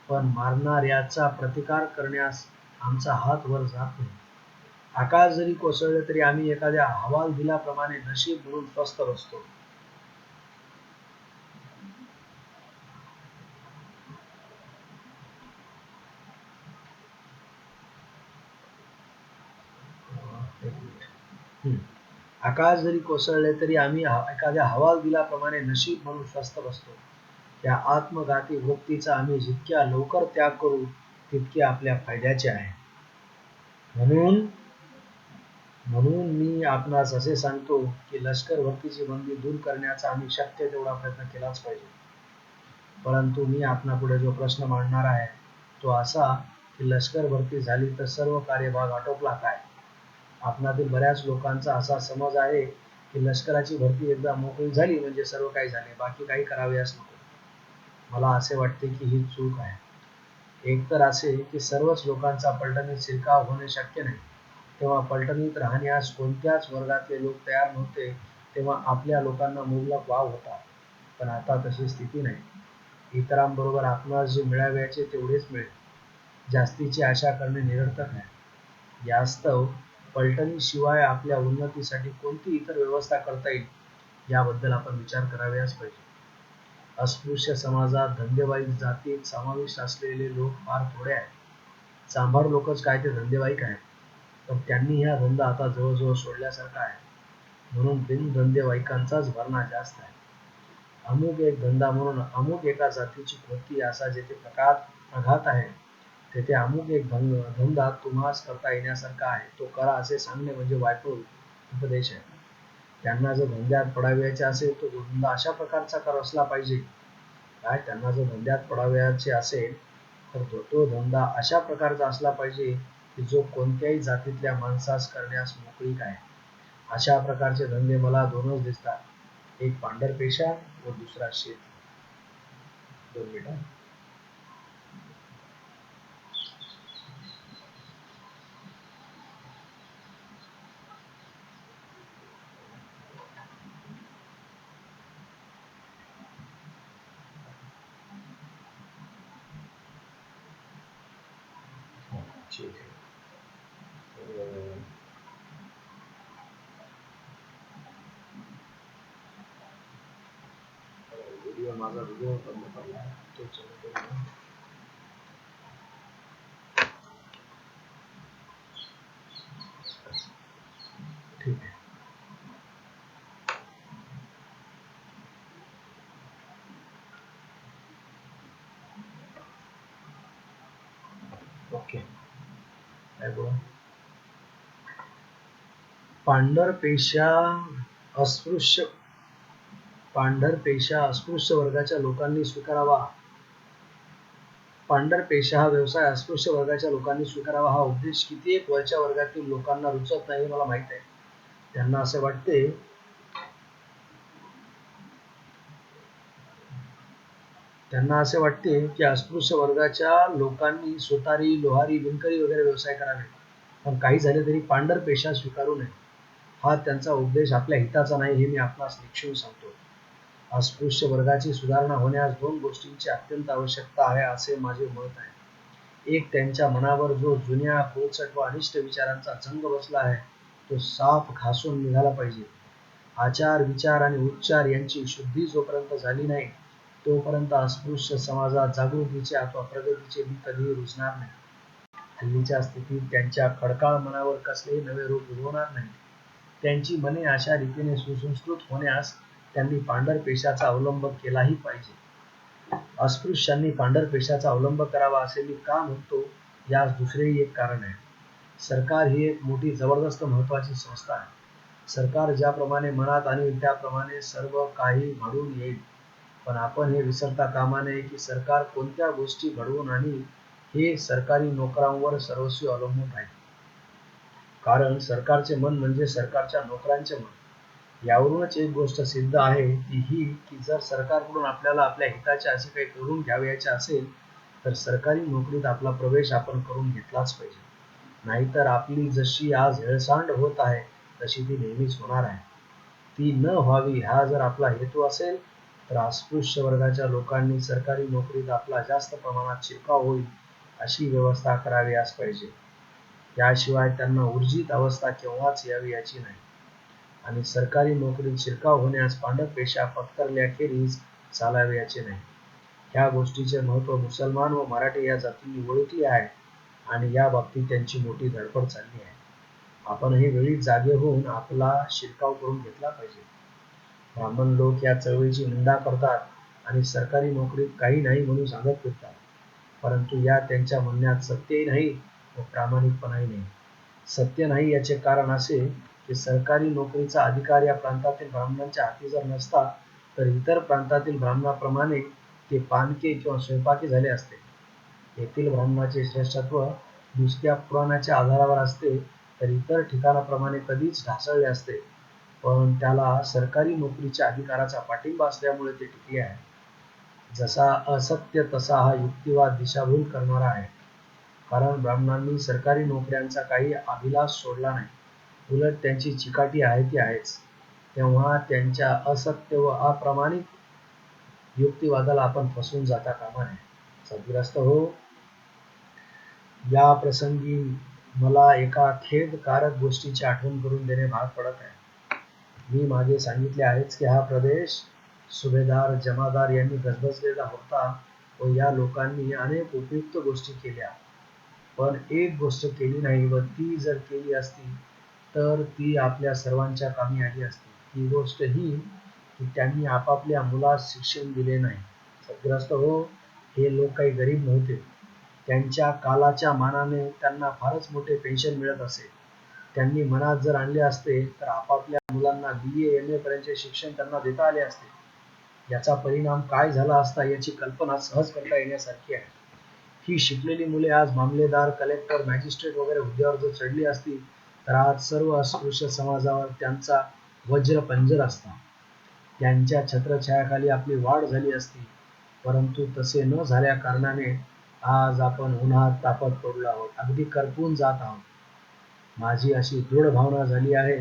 पण मारणाऱ्याचा प्रतिकार करण्यास आमचा हात वर जात नाही. आकाश जरी कोसळले तरी आम्ही एखाद्या हवालदिलाप्रमाणे नशीब म्हणून स्वस्थ बसतो. आकाश जरी कोसळले तरी आम्ही एखाद्या हवालदिलाप्रमाणे नशीब म्हणून स्वस्थ बसतो. त्या आत्मघाती वृत्तीचा आम्ही जितक्या लवकर त्याग करू तितके आपल्या फायद्याचे आहे. म्हणून मी आपणास असे सांगतो की लष्कर भरतीची बंदी दूर करण्याचा आम्ही शक्य तेवढा प्रयत्न केलाच पाहिजे. परंतु मी आपणापुढे जो प्रश्न मांडणार आहे तो असा की लष्कर भरती झाली तर सर्व कार्यभाग आटोपला काय? आपणातील बऱ्याच लोकांचा असा समज आहे की लष्कराची भरती एकदा मोकळी झाली म्हणजे सर्व काही झाले, बाकी काही करावयास नको. मला असे वाटते की ही चूक आहे. एक तर असे की सर्वच लोकांचा पलटणीत शिरकाव होणे शक्य नाही. तेव्हा पलटणीत राहण्यास कोणत्याच वर्गातले लोक तयार नव्हते, तेव्हा आपल्या लोकांना मुबलक वाव होता. पण आता तशी स्थिती नाही. इतरांबरोबर आपणास जे मिळावयाचे तेवढेच मिळेल. जास्तीची आशा करणे निरर्थक आहे. यास्तव पलटणीशिवाय आपल्या उन्नतीसाठी कोणती इतर व्यवस्था करता येईल याबद्दल आपण विचार करावयास पाहिजे. अस्पृश्य समाजात धंदेवाईक जातीत समाविष्ट असलेले लोक फार थोडे आहेत. चांभार लोकच काय ते धंदेवाईक आहेत, पण त्यांनी हा धंदा आता जवळजवळ सोडल्यासारखा आहे. म्हणून बिनधंदेवाईकांचाच भरणा जास्त आहे. अमुक एक धंदा म्हणून अमुक एका जातीची कृती असा जेथे प्रघात आहे, तेथे अमुक एक धंदा तुम्हास करता येण्यासारखा आहे, तो करा असे सांगणे म्हणजे वायफळ उपदेश आहे. त्यांना जर धंद्यात पडावयाचे असेल तो धंदा अशा प्रकारचा असला पाहिजे. काय त्यांना जर धंद्यात पडावयाचे असेल तर तो धंदा अशा प्रकारचा असला पाहिजे की जो कोणत्याही जातीतल्या माणसास करण्यास मोकळीक आहे. अशा प्रकारचे धंदे मला दोनच दिसतात, एक पांढरपेशा व दुसरा शेत. 2 मिनिटं. ठीक आहे. माझा व्हिडिओ बंद पडला, तो चालू करू. ठीक आहे. ओके. काय बोला. पांढरपेशा अस्पृश्य वर्गाच्या लोकांनी स्वीकारावा. पांढरपेशा हा व्यवसाय अस्पृश्य वर्गाच्या लोकांनी स्वीकारावा हा उपदेश कित्येक वरच्या वर्गातील लोकांना रुचत नाही मला माहित आहे. त्यांना असे वाटते की अस्पृश्य वर्गाच्या लोकांनी सुतारी, लोहारी, विणकरी वगैरे व्यवसाय करावे, पण काही झाले तरी पांढरपेशा स्वीकारू नये. हा त्यांचा उपदेश आपल्या हिताचा नाही हे मी आपणास निक्षून सांगतो. अस्पृश्य वर्गाची सुधारणा होण्यास 2 गोष्टींची अत्यंत आवश्यकता आहे असे माझे मत आहे. एक, त्यांच्या मनावर जो जुन्या खोचट व अनिष्ट विचारांचा जंग बसला आहे तो साफ घासून निघाला पाहिजे. आचार, विचार आणि उच्चार यांची शुद्धी जोपर्यंत झाली नाही तोपर्यंत अस्पृश्य समाजात जागृतीचे अथवा प्रगतीचे बी कधीही रुजणार नाही. हल्लीच्या स्थितीत त्यांच्या खडकाळ मनावर कसलेही नवे रूप उगवणार नाही. त्यांची मने अशा रीतीने सुसंस्कृत होण्यास त्यांनी पांढरपेशाचा अवलंब केलाही पाहिजे. अस्पृश्यांनी पांढरपेशाचा अवलंब करावा असे मी का म्हणतो यास दुसरेही एक कारण आहे. सरकार ही एक मोठी जबरदस्त महत्वाची संस्था आहे. सरकार ज्याप्रमाणे मनात आणील त्याप्रमाणे सर्व काही घडून येईल, पण आपण हे विसरता कामा नये की सरकार कोणत्या गोष्टी घडवून आणील हे सरकारी नोकरांवर सर्वस्वी अवलंबून राहील. कारण सरकारचे मन म्हणजे सरकारच्या नोकरांचे मन. यावरूनच एक गोष्ट सिद्ध आहे ती ही की जर सरकारकडून आपल्याला आपल्या हिताचे असे काही करून घ्यावयाचे असेल तर सरकारी नोकरीत आपला प्रवेश आपण करून घेतलाच पाहिजे. नाहीतर आपली जशी आज हेळसांड होत आहे तशी ती नेहमीच होणार आहे. ती न व्हावी हा जर आपला हेतू असेल तर अस्पृश्य वर्गाच्या लोकांनी सरकारी नोकरीत आपला जास्त प्रमाणात शिरकाव होईल अशी व्यवस्था करावयास पाहिजे. याशिवाय त्यांना ऊर्जित अवस्था केव्हाच यावी याची नाही. आणि सरकारी नोकरीत शिरकाव होण्यास पांढरपेशा पत्करल्याखेरीज चालावयाचे नाही. ह्या गोष्टीचे महत्त्व मुसलमान व मराठी या जातींनी ओळखले आहे आणि या बाबतीत त्यांची मोठी धडपड चालली आहे. आपणही वेळी जागे होऊन आपला शिरकाव करून घेतला पाहिजे. ब्राह्मण लोक या चळवळीची निंदा करतात आणि सरकारी नोकरीत काही नाही म्हणून सांगत फिरतात, परंतु या त्यांच्या म्हणण्यात सत्यही नाही व प्रामाणिकपणाही नाही. सत्य नाही याचे कारण असे की सरकारी नोकरीचा अधिकार या प्रांतातील ब्राह्मणांच्या हाती जर नसता तर इतर प्रांतातील ब्राह्मणाप्रमाणे ते पानके किंवा स्वयंपाकी झाले असते. येथील ब्राह्मणाचे श्रेष्ठत्व नुसत्या पुराणाच्या आधारावर असते तर इतर ठिकाणाप्रमाणे कधीच ढासळले असते, पण त्याला सरकारी नोकरीच्या अधिकाराचा पाठिंबा असल्यामुळे ते टिकले आहे. जसा असत्य तसा हा युक्तिवाद दिशाभूल करणारा आहे. कारण ब्राह्मणांनी सरकारी नोकऱ्यांचा काही अभिलाष सोडला नाही, उलट त्यांची चिकाटी आहे ती आहेच. तेव्हा त्यांच्या असत्य व अप्रामाणिक युक्तिवादाला आपण फसून जाता कामा नये. सद्ग्रस्त हो, या प्रसंगी मला एका खेदकारक गोष्टीची आठवण करून देणे भाग पडत आहे. मी मागे सांगितले आहेच की हा प्रदेश सुभेदार जमादार यांनी गजबजलेला होता व या लोकांनी अनेक उपयुक्त गोष्टी केल्या, पण एक गोष्ट केली नाही व ती जर केली असती तर ती आपल्या सर्वांच्या कामी आली असती. ती गोष्ट ही की त्यांनी आपापल्या मुलास शिक्षण दिले नाही. सद्ग्रस्त हो, हे लोक काही गरीब नव्हते. त्यांच्या कालाच्या मानाने त्यांना फारच मोठे पेन्शन मिळत असे. त्यांनी मनात जर आणले असते तर आपापल्या मुलांना BA MA पर्यंतचे शिक्षण त्यांना देता आले असते. याचा परिणाम काय झाला असता याची कल्पना सहज करता येण्यासारखी आहे. ही शिकलेली मुले आज मामलेदार, कलेक्टर, मॅजिस्ट्रेट वगैरे हुद्द्यावर जर चढली असती तर आज सर्व अस्पृश्य समाजावर त्यांचा वज्र पंजर असता. त्यांच्या छत्रछायाखाली आपली वाढ झाली असती. परंतु तसे न झाल्या कारणाने आज आपण उन्हात तापत पडलो आहोत, अगदी करपून जात आहोत. माझी अशी दृढ भावना झाली आहे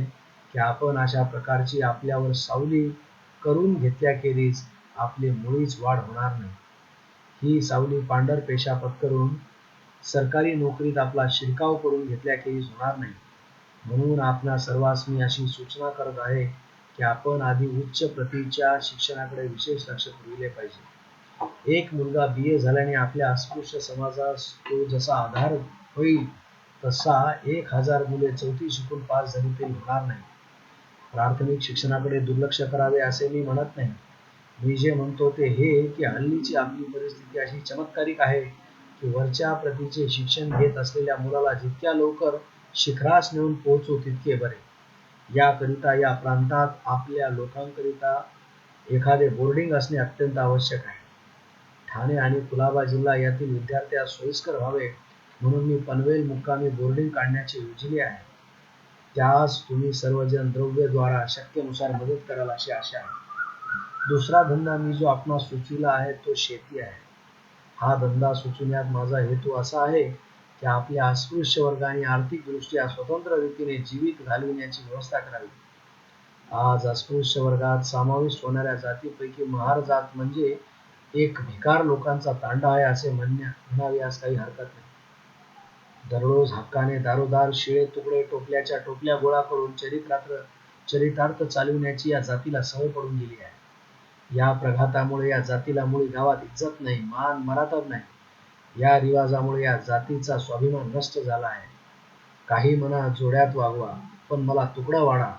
की आपण अशा प्रकारची आपल्यावर सावली करून घेतल्याखेरीज आपली मुळीच वाढ होणार नाही. ही सावली पांढर पेशा पत्करून सरकारी नोकरीत आपला शिरकाव करून घेतल्याखेरीज होणार नाही. म्हणून आपणा सर्वांस मी अशी सूचना करत आहे की आपण आधी उच्च प्रतीच्या शिक्षणाकडे विशेष लक्ष पुरविले पाहिजे. एक मुलगा BA झाल्याने आपल्या अस्पृश्य समाजास तो जसा आधार होईल तसा 1000 मुले 4थी शिकून पास झाली तरी होणार नाही. प्राथमिक शिक्षणाकडे दुर्लक्ष करावे असे मी म्हणत नाही. मी जे म्हणतो ते हे की हल्लीची आपली परिस्थिती अशी चमत्कारिक आहे की वरच्या प्रतीचे शिक्षण घेत असलेल्या मुलाला जितक्या लवकर शिखरास नेऊन पोहोचू तितके बरे. याकरिता या प्रांतात आपल्या लोकांकरिता एखादे बोर्डिंग असणे अत्यंत आवश्यक आहे. ठाणे आणि कुलाबा जिल्हा यातील विद्यार्थ्यास सोयीस्कर व्हावे म्हणून मी पनवेल मुक्कामी बोर्डिंग काढण्याची योजली आहे. त्यास तुम्ही सर्वजण द्रव्यद्वारा शक्यनुसार मदत कराल अशी आशा आहे. दुसरा धंदा मी जो आपणास सुचविला आहे तो शेती आहे. हा धंदा सुचविण्यात माझा हेतू असा आहे की आपल्या अस्पृश्य वर्गाने आर्थिक दृष्ट्या स्वतंत्र रीतीने जीवित घालविण्याची व्यवस्था करावी. आज अस्पृश्य वर्गात समाविष्ट होणाऱ्या जातीपैकी महार जात म्हणजे एक भिकार लोकांचा तांडा आहे असे म्हणाव्यास काही हरकत नाही. दररोज हक्काने दारोदार शिळे तुकडे टोपल्याच्या टोपल्या गोळा करून चरितार्थ चालविण्याची या जातीला सवय पडून गेली आहे. या प्रघातामुळे या जातीला मुळी गावात इज्जत नाही, मान मरातब नाही. या रिवाजामुळे या जातीचा स्वाभिमान नष्ट झाला आहे. काही म्हणा जोड्यात वागवा पण मला तुकडा वाढा,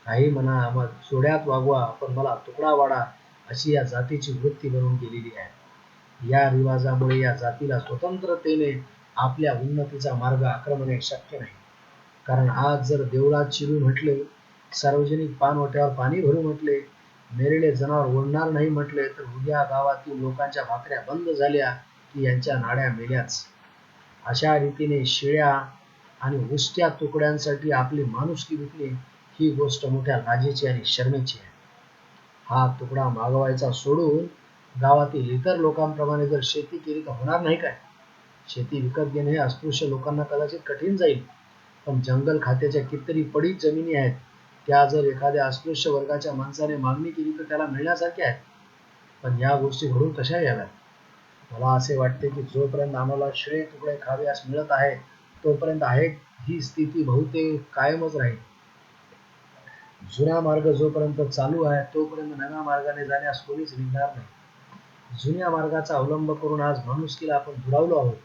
काही म्हणा जोड्यात वागवा पण मला तुकडा वाढा अशी या जातीची वृत्ती बनून गेलेली आहे. या रिवाजामुळे या जातीला स्वतंत्रतेने आपल्या उन्नतीचा मार्ग आक्रमणे शक्य नाही. कारण आज जर देवळात शिरू म्हटले, सार्वजनिक पानवट्यावर पाणी भरू म्हटले, मेलेले जनावर ओढणार नाही म्हटले तर उद्या गावातील लोकांच्या भाकऱ्या बंद झाल्या की यांच्या नाड्या मेल्याच. अशा रीतीने शिळ्या आणि उष्ट्या तुकड्यांसाठी आपली माणुसकी विकणे ही गोष्ट मोठ्या लाजेची आणि शरमेची आहे. हा तुकडा मागवायचा सोडून गावातील इतर लोकांप्रमाणे जर शेती केली तर होणार नाही काय? शेती विकत घेणे हे अस्पृश्य लोकांना कदाचित कठीण जाईल, पण जंगल खात्याच्या कितीतरी पडीक जमिनी आहेत, त्या जर एखाद्या अस्पृश्य वर्गाच्या माणसाने मागणी केली तर त्याला मिळण्यासारख्या आहेत. पण या गोष्टी घडून कशा याव्यात? मला असे वाटते की जोपर्यंत आम्हाला शिळे तुकडे खाव्यास मिळत आहे तोपर्यंत आहे ही स्थिती बहुतेक कायमच राहील. जुना मार्ग जोपर्यंत चालू आहे तोपर्यंत नव्या मार्गाने जाण्यास कोणीच निघणार नाही. जुन्या मार्गाचा अवलंब करून आज माणुसकीला आपण दुरावलो आहोत.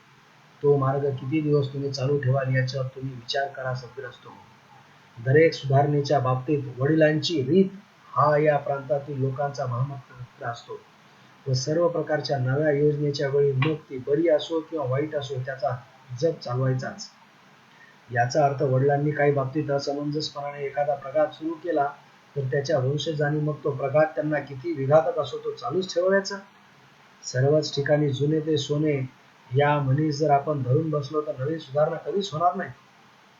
तो मार्ग किती दिवस तुम्ही चालू ठेवाल याच्यावर तुम्ही विचार करा सद्ग्रस्त हो. दरेक सुधारणेच्या बाबतीत वडिलांची रीत हा या प्रांतातील लोकांचा महामंत्र असतो व सर्व प्रकारच्या नव्या योजनेच्या वेळी मग ती बरी असो किंवा वाईट असो त्याचा जप चालवायचाच. याचा अर्थ वडिलांनी काही बाबतीत असमंजसपणाने एखादा प्रघात सुरू केला तर त्याच्या वंशजांनी मग तो प्रघात त्यांना किती विघातक असो तो चालूच ठेवायचा. सर्वच ठिकाणी जुने ते सोने या म्हणी जर आपण धरून बसलो तर नवीन सुधारणा कधीच होणार नाही.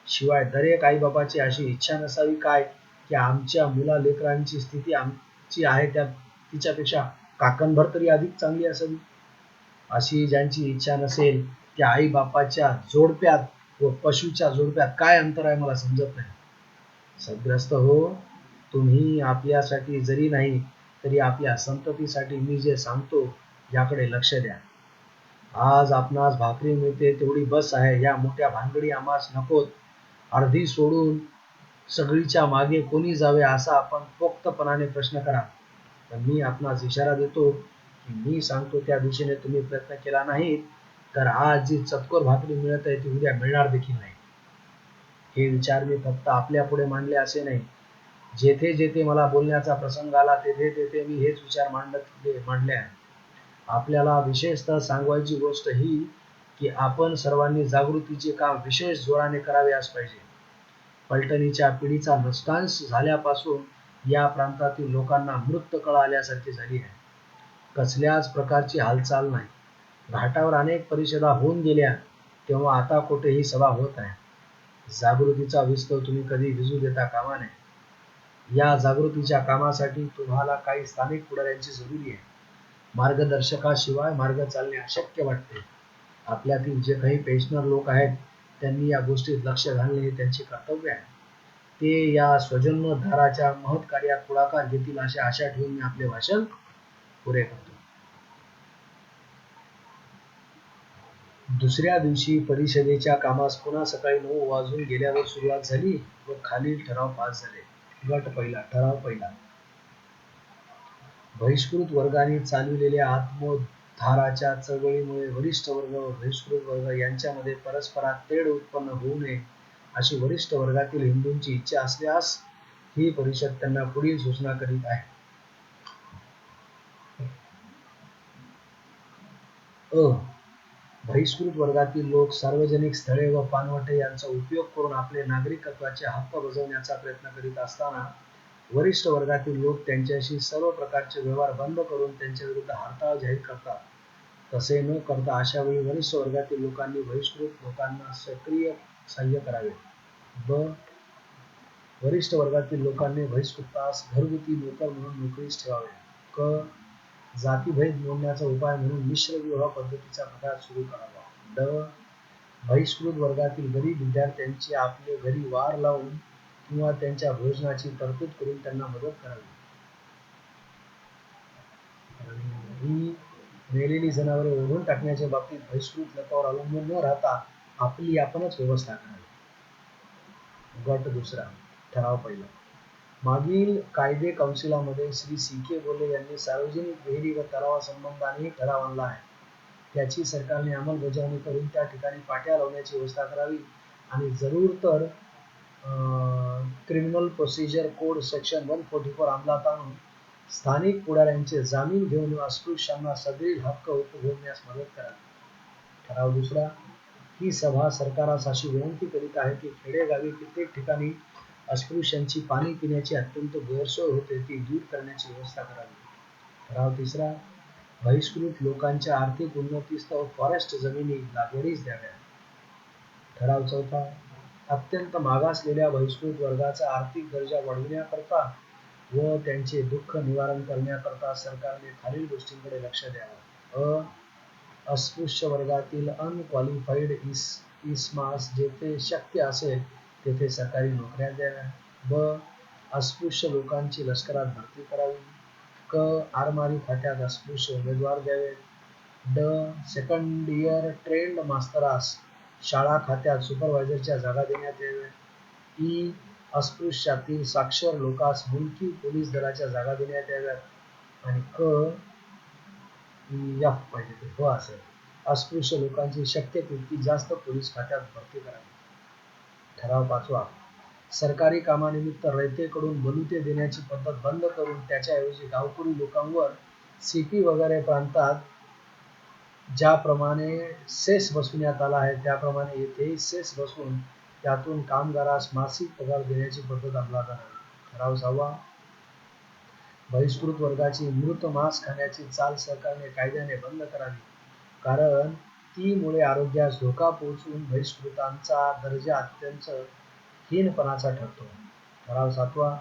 शिवाय दरेक आईबापाची अशी इच्छा नसावी काय की आमच्या मुला लेकरांची स्थिती आमची आहे त्या तिच्यापेक्षा काकणभर तरी अधिक चांगली असावी. अशी ज्यांची इच्छा नसेल त्या आई बापाच्या जोडप्यात व पशुच्या जोडप्यात काय अंतर आहे मला समजत नाही. सद्ग्रस्त हो, तुम्ही आपल्यासाठी जरी नाही तरी आपल्या संततीसाठी मी जे सांगतो याकडे लक्ष द्या. आज आपणास भाकरी मिळते तेवढी बस आहे या मोठ्या भानगडी आम्हास नकोत. अर्धी सोडून सगळीच्या मागे कोणी जावे असा आपण पोक्तपणाने प्रश्न करा. पण मी आपणास इशारा देतो की मी सांगतो त्या दिशेने तुम्ही प्रयत्न केला नाही तर आज जी चतकोर भाकरी मिळत आहे ती उद्या मिळणार देखील नाही. हे विचार मी फक्त आपल्या पुढे मांडले असे नाही जेथे जेथे मला बोलण्याचा प्रसंग आला तेथे तेथे मी हेच विचार मांडले आहे. आपल्याला विशेषतः सांगवायची गोष्ट ही की आपण सर्वांनी जागृतीचे काम विशेष जोराने करावयास पाहिजे. पलटणीच्या पिढीचा नष्टांश झाल्यापासून या प्रांतातील लोकांना मृत कळ आल्यासारखी झाली आहे. कसल्याच प्रकारची हालचाल नाही. घाटावर अनेक परिषदा होऊन गेल्या तेव्हा आता कुठेही सभा होत आहे. जागृतीचा विस्तव तुम्ही कधी विजू देता कामा नये. या जागृतीच्या कामासाठी तुम्हाला काही स्थानिक पुढाऱ्यांची जरुरी आहे. मार्गदर्शकाशिवाय मार्ग चालणे अशक्य वाटते. आपल्यातील जे काही पेन्शनर लोक आहेत त्यांनी या गोष्टीत लक्ष घालणे हे त्यांचे कर्तव्य आहे. ते या स्वजन्मधाराच्या महत् कार्यात पुढाकार घेतील अशी आशा ठेवून मी आपले भाषण पुरे करतो. दुसऱ्या दिवशी परिषदेच्या कामास पुन्हा सकाळी 9 वाजून गेल्यावर सुरुवात झाली व खालील ठराव पास झाले. गट पहिला. ठराव पहिला. बहिष्कृत वर्गाने चालविलेल्या आत्मोद्धाराच्या चळवळीमुळे वरिष्ठ वर्ग व बहिष्कृत वर्ग यांच्यामध्ये परस्परात तेढ उत्पन्न होऊ नये अशी वरिष्ठ वर्गातील हिंदूंची इच्छा असल्यास ही परिषद त्यांना पुढील सूचना करीत आहे. बहिष्कृत वर्गातील लोक सार्वजनिक स्थळे व पानवटे यांचा उपयोग करून आपले नागरिकत्वाचे हक्क बजावण्याचा प्रयत्न करीत असताना वरिष्ठ वर्गातील लोक त्यांच्याशी सर्व प्रकारचे व्यवहार बंद करून त्यांच्या विरुद्ध हरताळ जाहीर करतात. तसे न करता अशा वेळी वरिष्ठ वर्गातील लोकांनी बहिष्कृत लोकांना सक्रिय सहाय्य करावे. वरिष्ठ वर्गातील लोकांनी बहिष्कृतास घरगुती नोकर म्हणून नोकरीस ठेवावे. जातीभेद मोडण्याचा उपाय म्हणून मिश्र विवाह पद्धतीचा प्रकार सुरू करावा. बहिष्कृत वर्गातील गरीब विद्यार्थ्यांची आपले घरी वार लावून किंवा त्यांच्या भोजनाची तरतूद करून त्यांना मदत करावी. ही मेलेली जनावरे ओढून टाकण्याच्या बाबतीत बहिष्कृत लोकांवर अवलंबून न राहता आपली आपणच व्यवस्था करावी. गट दुसरा. ठराव पहिला. मागील कायदे कौन्सिलामध्ये श्री सी.के. बोले यांनी सार्वजनिक विहिरी व तलावासंबंधाने ठराव आणला आहे. त्याची सरकारने अंमलबजावणी करून त्या ठिकाणी पाट्या लावण्याची व्यवस्था करावी आणि जरूर तर क्रिमिनल प्रोसिजर कोड सेक्शन 144 अंमलात आणून स्थानिक पुढाऱ्यांचे जामीन घेऊन अस्पृश्यांना सगळी हक्क उपभोगण्यास मदत करावी. ठराव दुसरा. ही सभा सरकारास अशी विनंती करीत आहे की खेडेगावी कित्येक ठिकाणी अस्पृश्यांची पाणी पिण्याची अत्यंत गैरसोय होते ती दूर करण्याची व्यवस्था करावी. ठराव तिसरा. बहिष्कृत लोकांच्या आर्थिक उन्नतीस्तव फॉरेस्ट जमिनी लागवडीस द्याव्या. ठराव चौथा. अत्यंत मागासलेल्या बहिष्कृत वर्गाचा आर्थिक दर्जा वाढविण्याकरता व त्यांचे दुःख निवारण करण्याकरता सरकारने खालील गोष्टींकडे लक्ष द्यावे. अस्पृश्य वर्गातील अनक्वालिफाईड इसमास जेथे शक्य असेल तेथे सरकारी नोकऱ्या द्याव्या. अस्पृश्य लोकांची लष्करात भरती करावी. आरमारी खात्यात अस्पृश्य उमेदवार द्यावेत. सेकंड इयर ट्रेंड मास्तरास शाळा खात्यात सुपरवायझरच्या जागा देण्यात याव्यात. अस्पृश्यातील साक्षर लोकांस मुलकी पोलीस दलाच्या जागा देण्यात याव्यात. आणि असेल अस्पृश्य लोकांची शक्य तितकी जास्त पोलीस खात्यात भरती करावी. ठराव पाचवा. सरकारी कामानिमित्त रयतेकडून बलुते देण्याची पद्धत बंद करून त्याच्याऐवजी गावकरी लोकांवर सिटी वगैरे प्रांतात ज्याप्रमाणे सेस बसविण्यात आला आहे त्याप्रमाणे येथेही सेस बसवून त्यातून कामगारास मासिक पगार देण्याची पद्धत अंमलात आणावी. ठराव सहावा. बहिष्कृत वर्गाची मृत मांस खाण्याची चाल सरकारने कायद्याने बंद करावी कारण ती मुळे आरोग्यास धोका पोहोचून बहिष्कृतांचा दर्जा अत्यंत हीनपणाचा ठरतो. ठराव सातवा.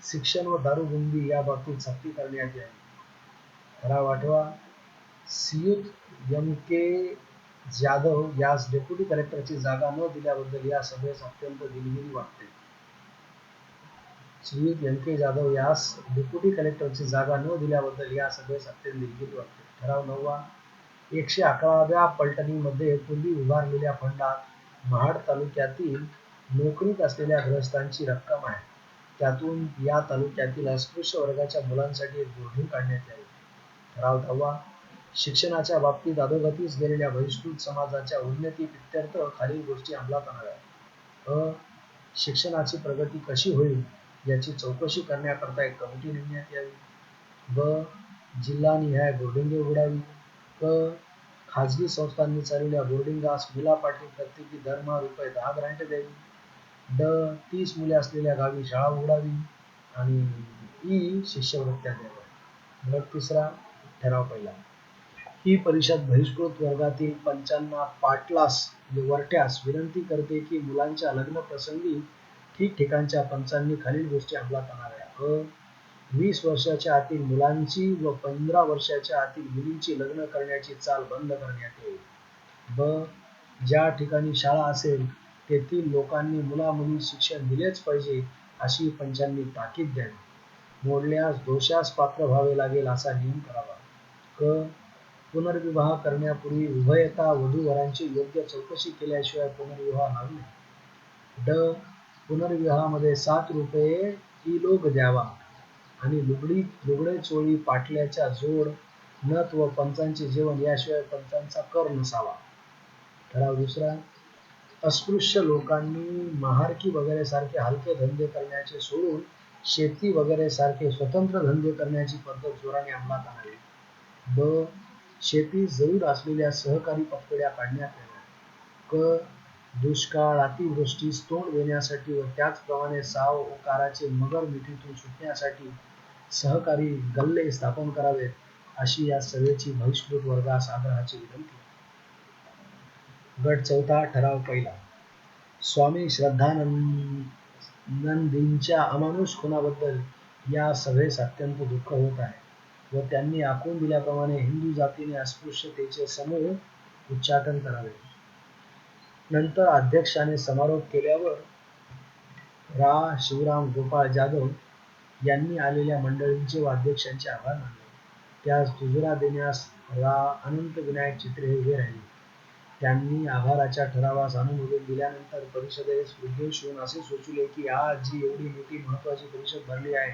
शिक्षण व दारूबंदी या बाबतीत सक्ती करण्यात यावी. ठराव आठवा. श्रीयुत एम के जाधव यास डेप्युटी कलेक्टरची जागा न दिल्याबद्दल या सभेस अत्यंत दिलगिरी वाटते. श्रीयुत एम के जाधव यास डेप्युटी कलेक्टरची जागा न दिल्याबद्दल या सभेस अत्यंत दिलगिरी वाटते. ठराव नववा. 111व्या पलटणीमध्ये पूर्वी उभारलेल्या फंडात महाड तालुक्यातील नोकरीत असलेल्या गृहस्थांची रक्कम आहे. त्यातून या तालुक्यातील अस्पृश्य वर्गाच्या मुलांसाठी एक बोर्डिंग काढण्यात यावी. ठराव दहावा. शिक्षणाच्या बाबतीत अधोगतीस गेलेल्या बहिष्कृत समाजाच्या उन्नती प्रित्यर्थ खालील गोष्टी अंमलात आणाव्या. शिक्षणाची प्रगती कशी होईल याची चौकशी करण्याकरता एक कमिटी नेमण्यात यावी. ब. जिल्हानिहाय बोर्डिंगे उघडावी. क. खाजगी संस्थांनी चालवलेल्या बोर्डिंगास मुलापाठी प्रत्येकी दरमहा ₹10 ग्रँट द्यावी. ड. 30 मुले असलेल्या गावी शाळा उघडावी. आणि ई. शिष्यवृत्त्या द्याव्या. गट तिसरा. ठराव पहिला. ही परिषद बहिष्कृत वर्गातील पंचांना वरट्यास विनंती करते की मुलांच्या लग्न प्रसंगी ठिकठिकाणच्या पंचांनी खालील गोष्टी अंमलात आणाव्या. अ. 20 वर्षाच्या आतील मुलांची व 15 वर्षाच्या आतील मुलींची लग्न करण्याची चाल बंद करण्यात येईल. ब. ज्या ठिकाणी शाळा असेल तेथील लोकांनी मुलामुलीस शिक्षण दिलेच पाहिजे अशी पंचांनी ताकीद द्यावी. मोडल्यास दोषास पात्र व्हावे लागेल असा नियम करावा. क. पुनर्विवाह करण्यापूर्वी उभयता वधूवरांची योग्य चौकशी केल्याशिवाय पुनर्विवाह लावू नये. ड. पुनर्विवाहामध्ये ₹7 इलोग द्यावा आणि लुगडे चोळी पाटल्याच्या जोड नथ व पंचांचे जेवण याशिवाय पंचांचा कर नसावा. ठराव दुसरा. अस्पृश्य लोकांनी महारकी वगैरे सारखे हलके धंदे करण्याचे सोडून शेती वगैरे सारखे स्वतंत्र धंदे करण्याची पद्धत जोराने अंमलात आणावी. ब. शेती जरूर असलेल्या सहकारी पतपेढ्या काढण्यात याव्या. क. दुष्काळ अतिवृष्टीस तोंड देण्यासाठी व त्याचप्रमाणे सावकाराचे मगर मिठीतून सुटण्यासाठी सहकारी गल्ले स्थापन करावेत अशी या सभेची बहिष्कृत वर्गास आग्रहाची विनंती. गट चौथा. ठराव पहिला. स्वामी श्रद्धानंदींच्या अमानुष खुनाबद्दल या सभेस अत्यंत दुःख होत आहे व त्यांनी आखून दिल्याप्रमाणे हिंदू जातीने अस्पृश्यतेचे समूळ उच्चाटन करावे. नंतर अध्यक्षाने समारोप केल्यावर रा. शिवराम गोपाळ जाधव यांनी आलेल्या मंडळींचे व अध्यक्षांचे आभार मानले. त्यास दुजोरा देण्यास रा. अनंत विनायक चित्रे हे उभे राहिले. त्यांनी आभाराच्या ठरावास अनुमोदन दिल्यानंतर परिषदेस उद्देश होऊन असे सुचविले की आज जी एवढी मोठी महत्वाची परिषद भरली आहे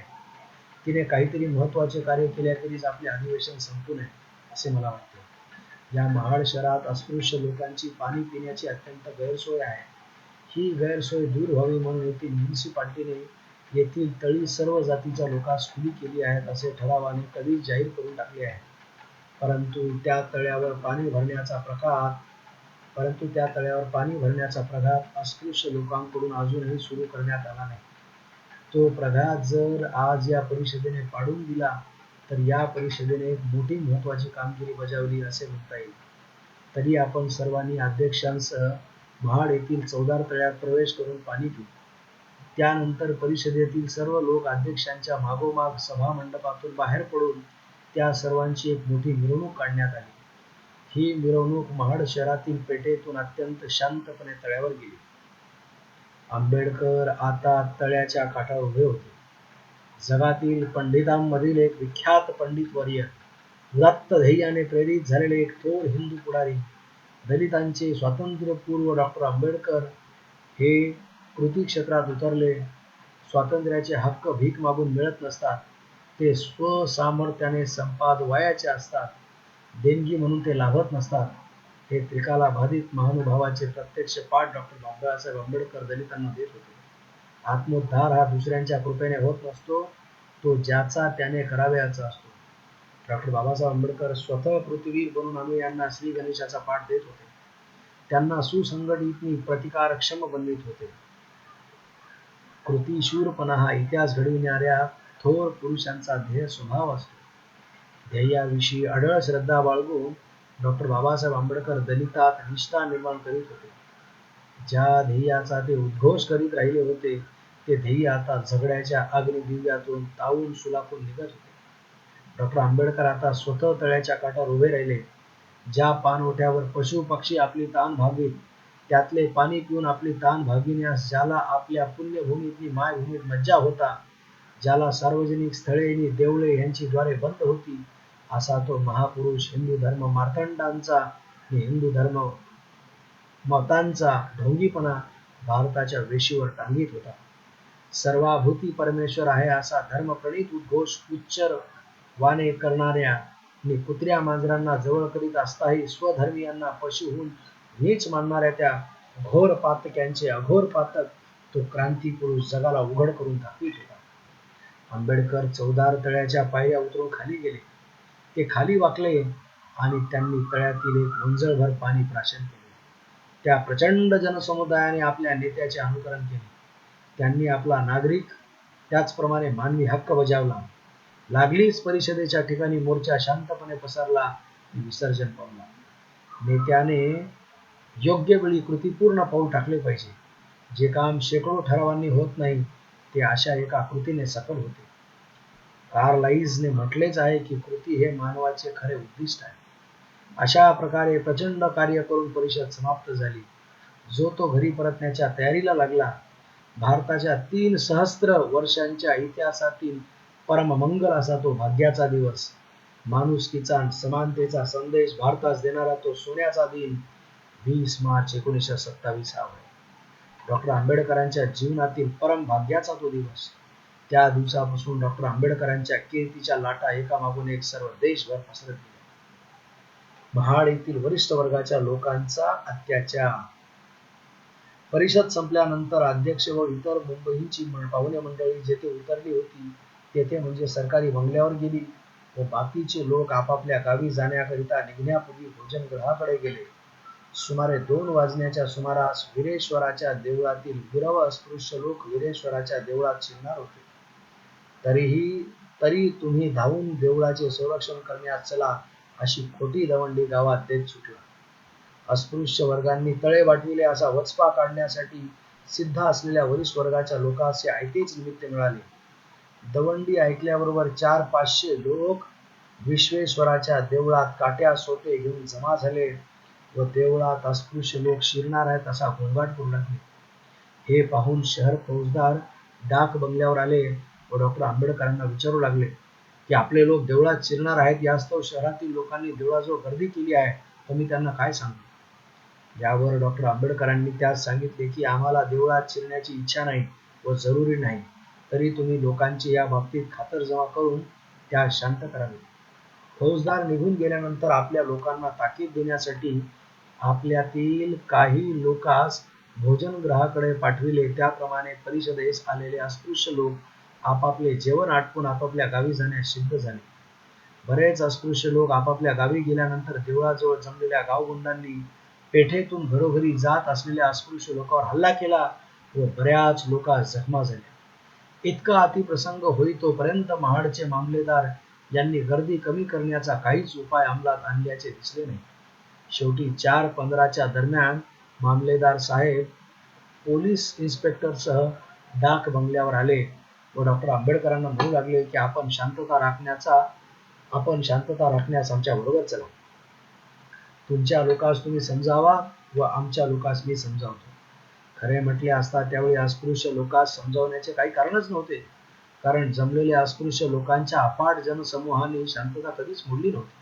तिने काहीतरी महत्वाचे कार्य केल्याखेरीज आपले अधिवेशन संपू नये असे मला वाटते. या महाड शहरात अस्पृश्य लोकांची पाणी पिण्याची अत्यंत गैरसोय आहे. ही गैरसोय दूर व्हावी म्हणून येथील म्युनिसिपाल्टीने येथील तळी सर्व जातीच्या लोकांस खुली केली आहेत असे ठरावाने कधीच जाहीर करून टाकले आहे. परंतु त्या तळ्यावर पाणी भरण्याचा प्रघात अस्पृश्य लोकांकडून अजूनही सुरू करण्यात आला नाही. तो प्रघात जर आज या परिषदेने पाडून दिला तर या परिषदेने एक मोठी महत्वाची कामगिरी बजावली असे म्हणता येईल. तरी आपण सर्वांनी अध्यक्षांसह महाड येथील चौदार तळ्यात प्रवेश करून पाणी पिऊ. त्यानंतर परिषदेतील सर्व लोक अध्यक्षांच्या मागोमाग सभा मंडपातून बाहेर पडून त्या सर्वांची एक मोठी मिरवणूक काढण्यात आली. ही मिरवणूक महाड शहरातील पेठेतून अत्यंत शांतपणे तळ्यावर गेली. आंबेडकर आता तळ्याच्या काठावर उभे होते. जगातील पंडितांमधील एक विख्यात पंडितवर्य, उदात्त ध्येयाने प्रेरित झालेले एक थोर हिंदू पुढारी, दलितांचे स्वातंत्र्यपूर्व डॉ. आंबेडकर हे कृती क्षेत्रात उतरले. स्वातंत्र्याचे हक्क भीक मागून मिळत नसतात, ते स्वसामर्थ्याने संपादवायचे असतात. देणगी म्हणून ते लाभत नसतात. हे त्रिकाला बाधित महानुभावाचे प्रत्यक्ष पाठ डॉ. बाबासाहेब आंबेडकर दलितांना देत होते. आत्मोद्धार हा दुसऱ्यांच्या कृपेने होत नसतो, तो ज्याचा त्याने करावयाचा असतो. डॉ. बाबासाहेब आंबेडकर स्वतः पृथ्वीर बनून अनुयांना श्री गणेशाचा पाठ देत होते. त्यांना सुसंघटित प्रतिकारक्षम बनवित होते. कृतिशूरपणा हा इतिहास घडविणाऱ्या थोर पुरुषांचा ध्येय स्वभाव असतो. ध्येयाविषयी अढळ श्रद्धा बाळगून डॉ. बाबासाहेब आंबेडकर दलितात निष्ठा निर्माण करीत होते. ज्या ध्येयाचा ते उद्घोष करीत राहिले होते ते ध्येय आता झगड्याच्या अग्निदिव्यातून तावून सुलाखून निघत होते. डॉ. आंबेडकर आता स्वतः तळ्याच्या काठावर उभे राहिले. ज्या पाणवठ्यावर पशु पक्षी आपली ताण भागवीत, त्यातले पाणी पिऊन आपली ताण भागविण्यास ज्याला आपल्या पुण्यभूमीतली मायभूमीत मज्जा होता, ज्याला सार्वजनिक स्थळे आणि देवळे यांची द्वारे बंद होती, असा तो महापुरुष हिंदू धर्म मार्तंडांचा आणि हिंदू धर्म मतांचा ढोंगीपणा भारताच्या वेशीवर टांगीत होता. सर्वाभूती परमेश्वर आहे असा धर्मप्रणित उद्घोष उच्चरवाने करणाऱ्या आणि कुत्र्या मांजरांना जवळ करीत असताही स्वधर्मीयांना पशुहून नीच मानणाऱ्या त्या घोर पातक्यांचे अघोर पातक तो क्रांती पुरुष जगाला उघड करून दाखवित होता. आंबेडकर चौदार तळ्याच्या पायऱ्या उतरून खाली गेले. ते खाली वाकले आणि त्यांनी तळ्यातील एक मंजळभर पाणी प्राशन केले. त्या प्रचंड जनसमुदायाने आपल्या नेत्याचे अनुकरण केले. त्यांनी आपला नागरिक त्याचप्रमाणे मानवी हक्क बजावला. लागलीच परिषदेच्या ठिकाणी मोर्चा शांतपणे पसरला आणि विसर्जन पावला. नेत्याने योग्य वेळी कृतीपूर्ण पाऊल टाकले पाहिजे. जे काम शेकडो ठरावांनी होत नाही ते अशा एका कृतीने सफल होते. कार्लाइजने म्हटलेच आहे की कृती हे मानवाचे खरे उद्दिष्ट आहे. अशा प्रकारे प्रचंड कार्य करून परिषद समाप्त झाली. जो तो घरी परतण्याच्या तयारीला लागला. भारताच्या 3 सहस्त्र वर्षांच्या इतिहासातील परममंगल असा तो भाग्याचा दिवस, माणुसकीचा समानतेचा संदेश भारतास देणारा तो सोन्याचा दिन 20 मार्च 1927 हा होय. डॉक्टर आंबेडकरांच्या जीवनातील परम भाग्याचा तो दिवस. त्या दिवसापासून डॉक्टर आंबेडकरांच्या कीर्तीच्या लाटा एकामागून एक सर्व देशभर पसरत गेल्या. महाड येथील वरिष्ठ वर्गाच्या लोकांचा अत्याचार. परिषद संपल्यानंतर अध्यक्ष व इतर मुंबईची पाहुणे मंडळी जेथे उतरली होती तेथे म्हणजे सरकारी बंगल्यावर गेली व बाकीचे लोक आपापल्या गावी जाण्याकरिता निघण्यापूर्वी भोजनगृहाकडे गेले. सुमारे 2 वाजण्याच्या सुमारास वीरेश्वराच्या देवळातील विरव अस्पृश्य लोक वीरेश्वराच्या देवळात शिरणार होते. तरी तुम्ही धावून देवळाचे संरक्षण करण्यास चला अशी खोटी दवंडी गावात देत सुटला. अस्पृश्य वर्गांनी तळे वाटविले असा वचपा काढण्यासाठी सिद्ध असलेल्या वरिष्ठ वर्गाच्या लोकांस ऐकेच निमित्त मिळाले. दवंडी ऐकल्याबरोबर 400-500 लोक विश्वेश्वराच्या देवळात काट्या सोटे घेऊन जमा झाले व देवळात अस्पृश्य लोक शिरणार आहेत असा गोंगाट करू लागले. हे पाहून शहर फौजदार डाक बंगल्यावर आले व डॉक्टर आंबेडकरांना विचारू लागले की आपले लोक देवळात शिरणार आहेत, यास्तव शहरातील लोकांनी देवळाजवळ गर्दी केली आहे, तर मी त्यांना काय सांगू. यावर डॉक्टर आंबेडकरांनी त्यास सांगितले की आम्हाला देवळात शिरण्याची इच्छा नाही व जरुरी नाही, तरी तुम्ही लोकांची या बाबतीत खातरजमा करून त्यास शांत करावे. फौजदार निघून गेल्यानंतर आपल्या लोकांना ताकीद देण्यासाठी आपल्यातील काही लोकांस भोजनगृहाकडे पाठविले. त्याप्रमाणे परिषदेस आलेले अस्पृश्य लोक आपापले जेवण आटपून आपापल्या गावी जाण्यास सिद्ध झाले. बरेच अस्पृश्य लोक आपापल्या गावी गेल्यानंतर देवळाजवळ जमलेल्या गावगुंडांनी पेठेतून घरोघरी जात असलेल्या अस्पृश्य लोकांवर हल्ला केला व बऱ्याच लोकांस जखमा झाल्या. इतका अतिप्रसंग होईतोपर्यंत महाडचे मामलेदार यांनी गर्दी कमी करण्याचा काहीच उपाय अंमलात आणल्याचे दिसले नाही. शेवटी 4:15च्या दरम्यान मामलेदार साहेब पोलीस इन्स्पेक्टरसह डाक बंगल्यावर आले व डॉक्टर आंबेडकरांना म्हणू लागले की आपण शांतता राखण्यास आमच्या बरोबर चला. तुमच्या लोकांस तुम्ही समजावा व आमच्या लोकांस मी समजावतो. खरे म्हटले असता त्यावेळी अस्पृश्य लोकांस समजावण्याचे काही कारणच नव्हते, कारण जमलेल्या अस्पृश्य लोकांच्या अफाट जनसमूहाने शांतता कधीच मोडली नव्हती.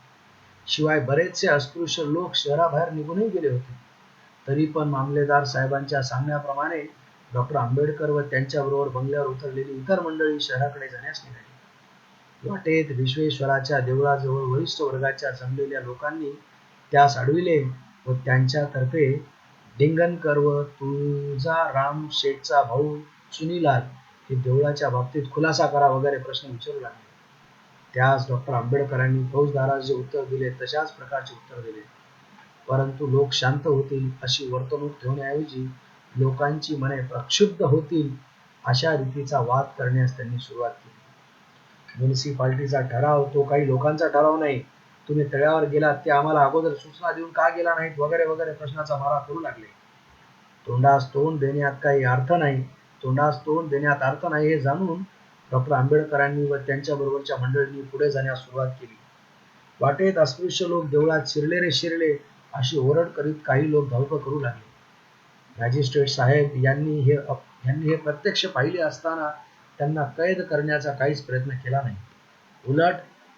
शिवाय बरेचसे अस्पृश्य लोक शहराबाहेर निघूनही गेले होते. तरी पण मामलेदार साहेबांच्या सांगण्याप्रमाणे डॉक्टर आंबेडकर व त्यांच्याबरोबर बंगल्यावर उतरलेली इतर मंडळी शहराकडे जाण्यास निघाली. वाटेत विश्वेश्वराच्या देवळाजवळ वरिष्ठ वर्गाच्या जमलेल्या लोकांनी त्यास अडविले व त्यांच्यातर्फे डिंगनकर व तुळजाराम शेठचा भाऊ चुनीलाल हे देवळाच्या बाबतीत खुलासा करा वगैरे प्रश्न विचारू लागले. त्यास डॉक्टर आंबेडकरांनी फौजदारास जे उत्तर दिले तशाच प्रकारचे उत्तर दिले. परंतु लोक शांत होतील अशी वर्तणूक ठेवण्याऐवजी लोकांची मने प्रक्षुब्ध होतील अशा रीतीचा वाद करण्यास त्यांनी सुरुवात केली. म्युनिसिपालिटीचा ठराव तो काही लोकांचा ठराव नाही, तुम्ही तळ्यावर गेलात ते आम्हाला अगोदर सूचना देऊन का गेला नाहीत वगैरे वगैरे प्रश्नाचा मारा करू लागले. तोंडास तोंड देण्यात अर्थ नाही हे जाणून डॉक्टर आंबेडकरांनी व त्यांच्या बरोबरच्या मंडळींनी पुढे जाण्यास सुरुवात केली. वाटेत अस्पृश्य लोक देवळात शिरले रे शिरले अशी ओरड करीत काही लोक धावपळ करू लागले. मॅजिस्ट्रेट साहेब यांनी हे प्रत्यक्ष पाहिले असताना त्यांना कैद करण्याचा काहीच प्रयत्न केला नाही, उलट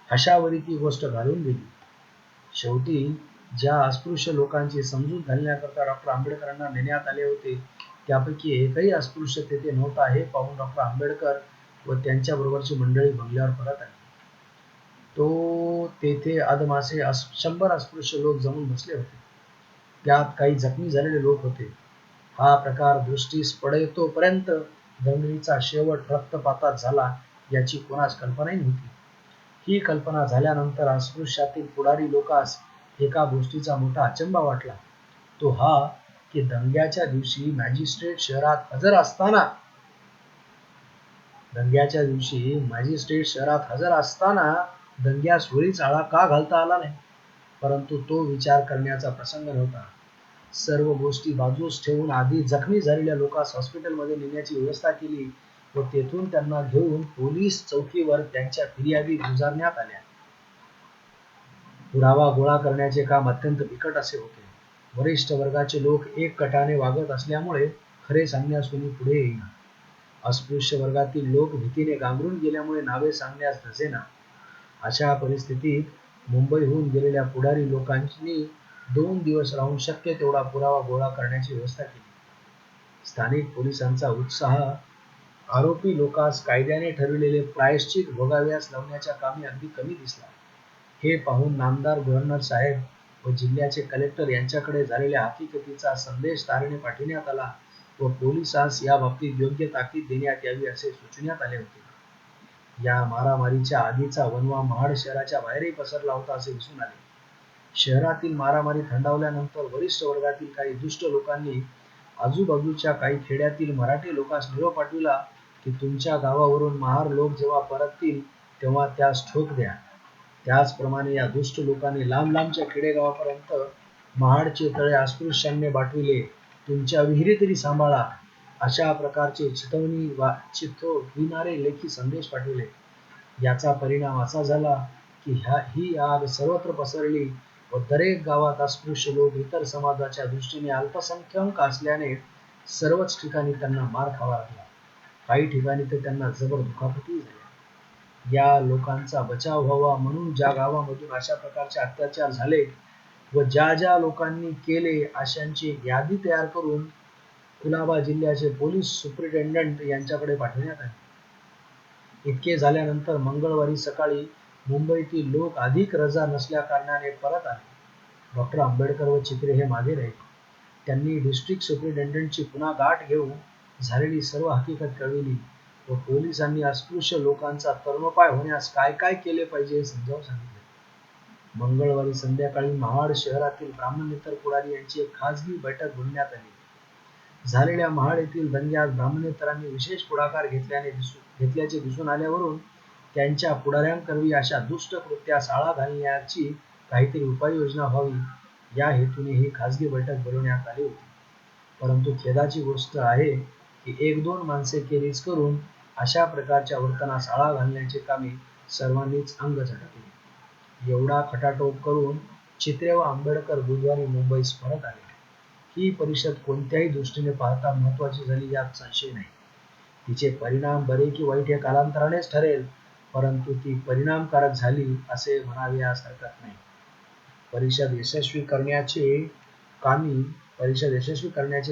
हशावरी ती गोष्ट घालून दिली. शेवटी ज्या अस्पृश्य लोकांची समजूत घालण्याकरता डॉक्टर आंबेडकरांना नेण्यात आले होते त्यापैकी एकही अस्पृश्य तेथे नव्हता हे पाहून डॉक्टर आंबेडकर व त्यांच्या बरोबरची मंडळी बंगल्यावर परत आली. तेथे अदमासे 100 अस्पृश्य लोक जमून बसले होते. त्यात काही जखमी झालेले लोक होते. हा प्रकार दृष्टीस पडेतोपर्यंत दंगलीचा शेवट रक्तपातात झाला याची कोणास कल्पनाही नव्हती. ही कल्पना झाल्यानंतर अस्पृश्यातील पुढारी लोकांस एका गोष्टीचा मोठा अचंबा वाटला. तो हा की दंग्याच्या दिवशी मॅजिस्ट्रेट शहरात हजर असताना दंग्यास वेळीच आळा का घालता आला नाही. परंतु तो विचार करण्याचा प्रसंग नव्हता. सर्व गोष्टी बाजूस ठेवून आधी जखमी झालेल्या लोकांस हॉस्पिटलमध्ये नेण्याची व्यवस्था केली व तेथून त्यांना घेऊन पोलीस चौकीवर त्यांच्या फिर्यादी गुजारण्यात आल्या. पुरावा गोळा करण्याचे काम अत्यंत बिकट असे होते. वरिष्ठ वर्गाचे लोक एक कटाने वागत असल्यामुळे खरे सांगण्यास कोणी पुढे येईना. अस्पृश्य वर्गातील लोक भीतीने गांगरून गेल्यामुळे नावे सांगण्यास धजेना. अशा परिस्थितीत मुंबईहून गेलेल्या पुढारी लोकांनी 2 दिवस राहून शक्य तेवढा पुरावा गोळा करण्याची व्यवस्था केली. स्थानिक पोलिसांचा उत्साह आरोपी लोकांस कायद्याने ठरविलेले प्रायश्चित भोगाव्यास लावण्याच्या कामी अगदी कमी दिसला. हे पाहून नामदार गव्हर्नर साहेब व जिल्ह्याचे कलेक्टर यांच्याकडे झालेल्या हकीकतीचा संदेश तारेने पाठविण्यात आला व पोलिसांस या बाबतीत योग्य ताकीद देण्यात यावी असे सुचविण्यात आले होते. या मारामारीच्या आधीचा वणवा महाड शहराच्या बाहेरही पसरला होता असे दिसून आले. शहरातील मारामारी थंडावल्यानंतर वरिष्ठ वर्गातील काही दुष्ट लोकांनी आजूबाजूच्या काही खेड्यातील मराठी लोकांस निरोप पाठविला की तुमच्या गावावरून महार लोक जेव्हा परततील तेव्हा त्यास ठोक द्या. त्याचप्रमाणे या दुष्ट लोकांनी लांब लांबच्या खेडेगावापर्यंत महाडचे तळे अस्पृश्यांनी बाटविले, तुमच्या विहिरी तरी सांभाळा, अशा प्रकारचे चिथविणारे लेखी संदेश पाठविले. याचा परिणाम असा झाला की ही आग सर्वत्र पसरली व दरेक गावात अस्पृश्य लोक इतर समाजाच्या दृष्टीने अल्पसंख्याक असल्याने सर्वच ठिकाणी त्यांना मार खावा लागला. काही ठिकाणी तर त्यांना जबर दुखापती झाल्या. या लोकांचा बचाव व्हावा म्हणून ज्या गावामधून अशा प्रकारचे अत्याचार झाले व ज्या ज्या लोकांनी केले अशांची यादी तयार करून कुलाबा जिल्ह्याचे पोलीस सुपरिटेंडंट यांच्याकडे पाठविण्यात आले. इतके झाल्यानंतर मंगळवारी सकाळी मुंबईतील लोक अधिक रजा नसल्या कारणाने परत आले. डॉक्टर आंबेडकर व चित्रे हे मागे राहिले. त्यांनी डिस्ट्रिक्ट सुपरिटेंडंटची पुन्हा गाठ घेऊन झालेली सर्व हकीकत कळविली व पोलिसांनी अस्पृश्य लोकांचा तरुणोपाय होण्यास काय काय केले पाहिजे हे समजावून सांगितले. मंगळवारी संध्याकाळी महाड शहरातील ब्राह्मणेतर पुढारी यांची एक खाजगी बैठक बोलवण्यात आली. झालेल्या महाड येथील दंग्यात ब्राह्मणेतरांनी विशेष पुढाकार घेतल्याचे दिसून आल्यावरून त्यांच्या पुढाऱ्यांकरवी अशा दुष्ट कृत्यास आळा घालण्याची काहीतरी उपाययोजना व्हावी या हेतूने ही खाजगी बैठक बोलवण्यात आली होती. परंतु खेदाची गोष्ट आहे की 1-2 माणसे केलीच करून अशा प्रकारच्या वर्तनास आळा घालण्याचे कामी सर्वांनीच अंग झटकले. एवढा खटाटोप करून चित्रे व आंबेडकर बुधवारी मुंबईस परत आले. ही परिषद कोणत्याही दृष्टीने पाहता महत्वाची झाली यात संशय नाही. तिचे परिणाम बरे की वाईट हे कालांतरानेच ठरेल, परंतु ती परिणामकारक झाली असे म्हणावयास हरकत नाही. परिषद यशस्वी करण्याचे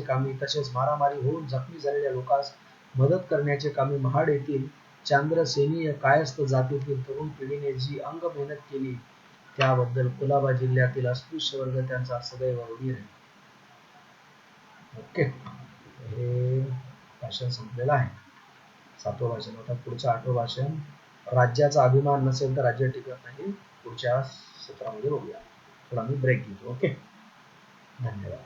कामी तसेच मारामारी होऊन जखमी झालेल्या लोकांस मदत करण्याचे कामी महाड येथील चांद्रसेनीय कायस्थ जातीतील तरुण पिढीने जी अंग मेहनत केली त्याबद्दल कुलाबा जिल्ह्यातील अस्पृश्य वर्ग त्यांचा सदैव ऋणी राहील. ओके, हे भाषण संपलेलं आहे. 7वं भाषण. आता पुढचं 8वं भाषण. राज्याचा अभिमान नसेल तर राज्य टिकत नाही. पुढच्या सत्रामध्ये बघूया. थोडा मी ब्रेक घेतो. ओके, धन्यवाद.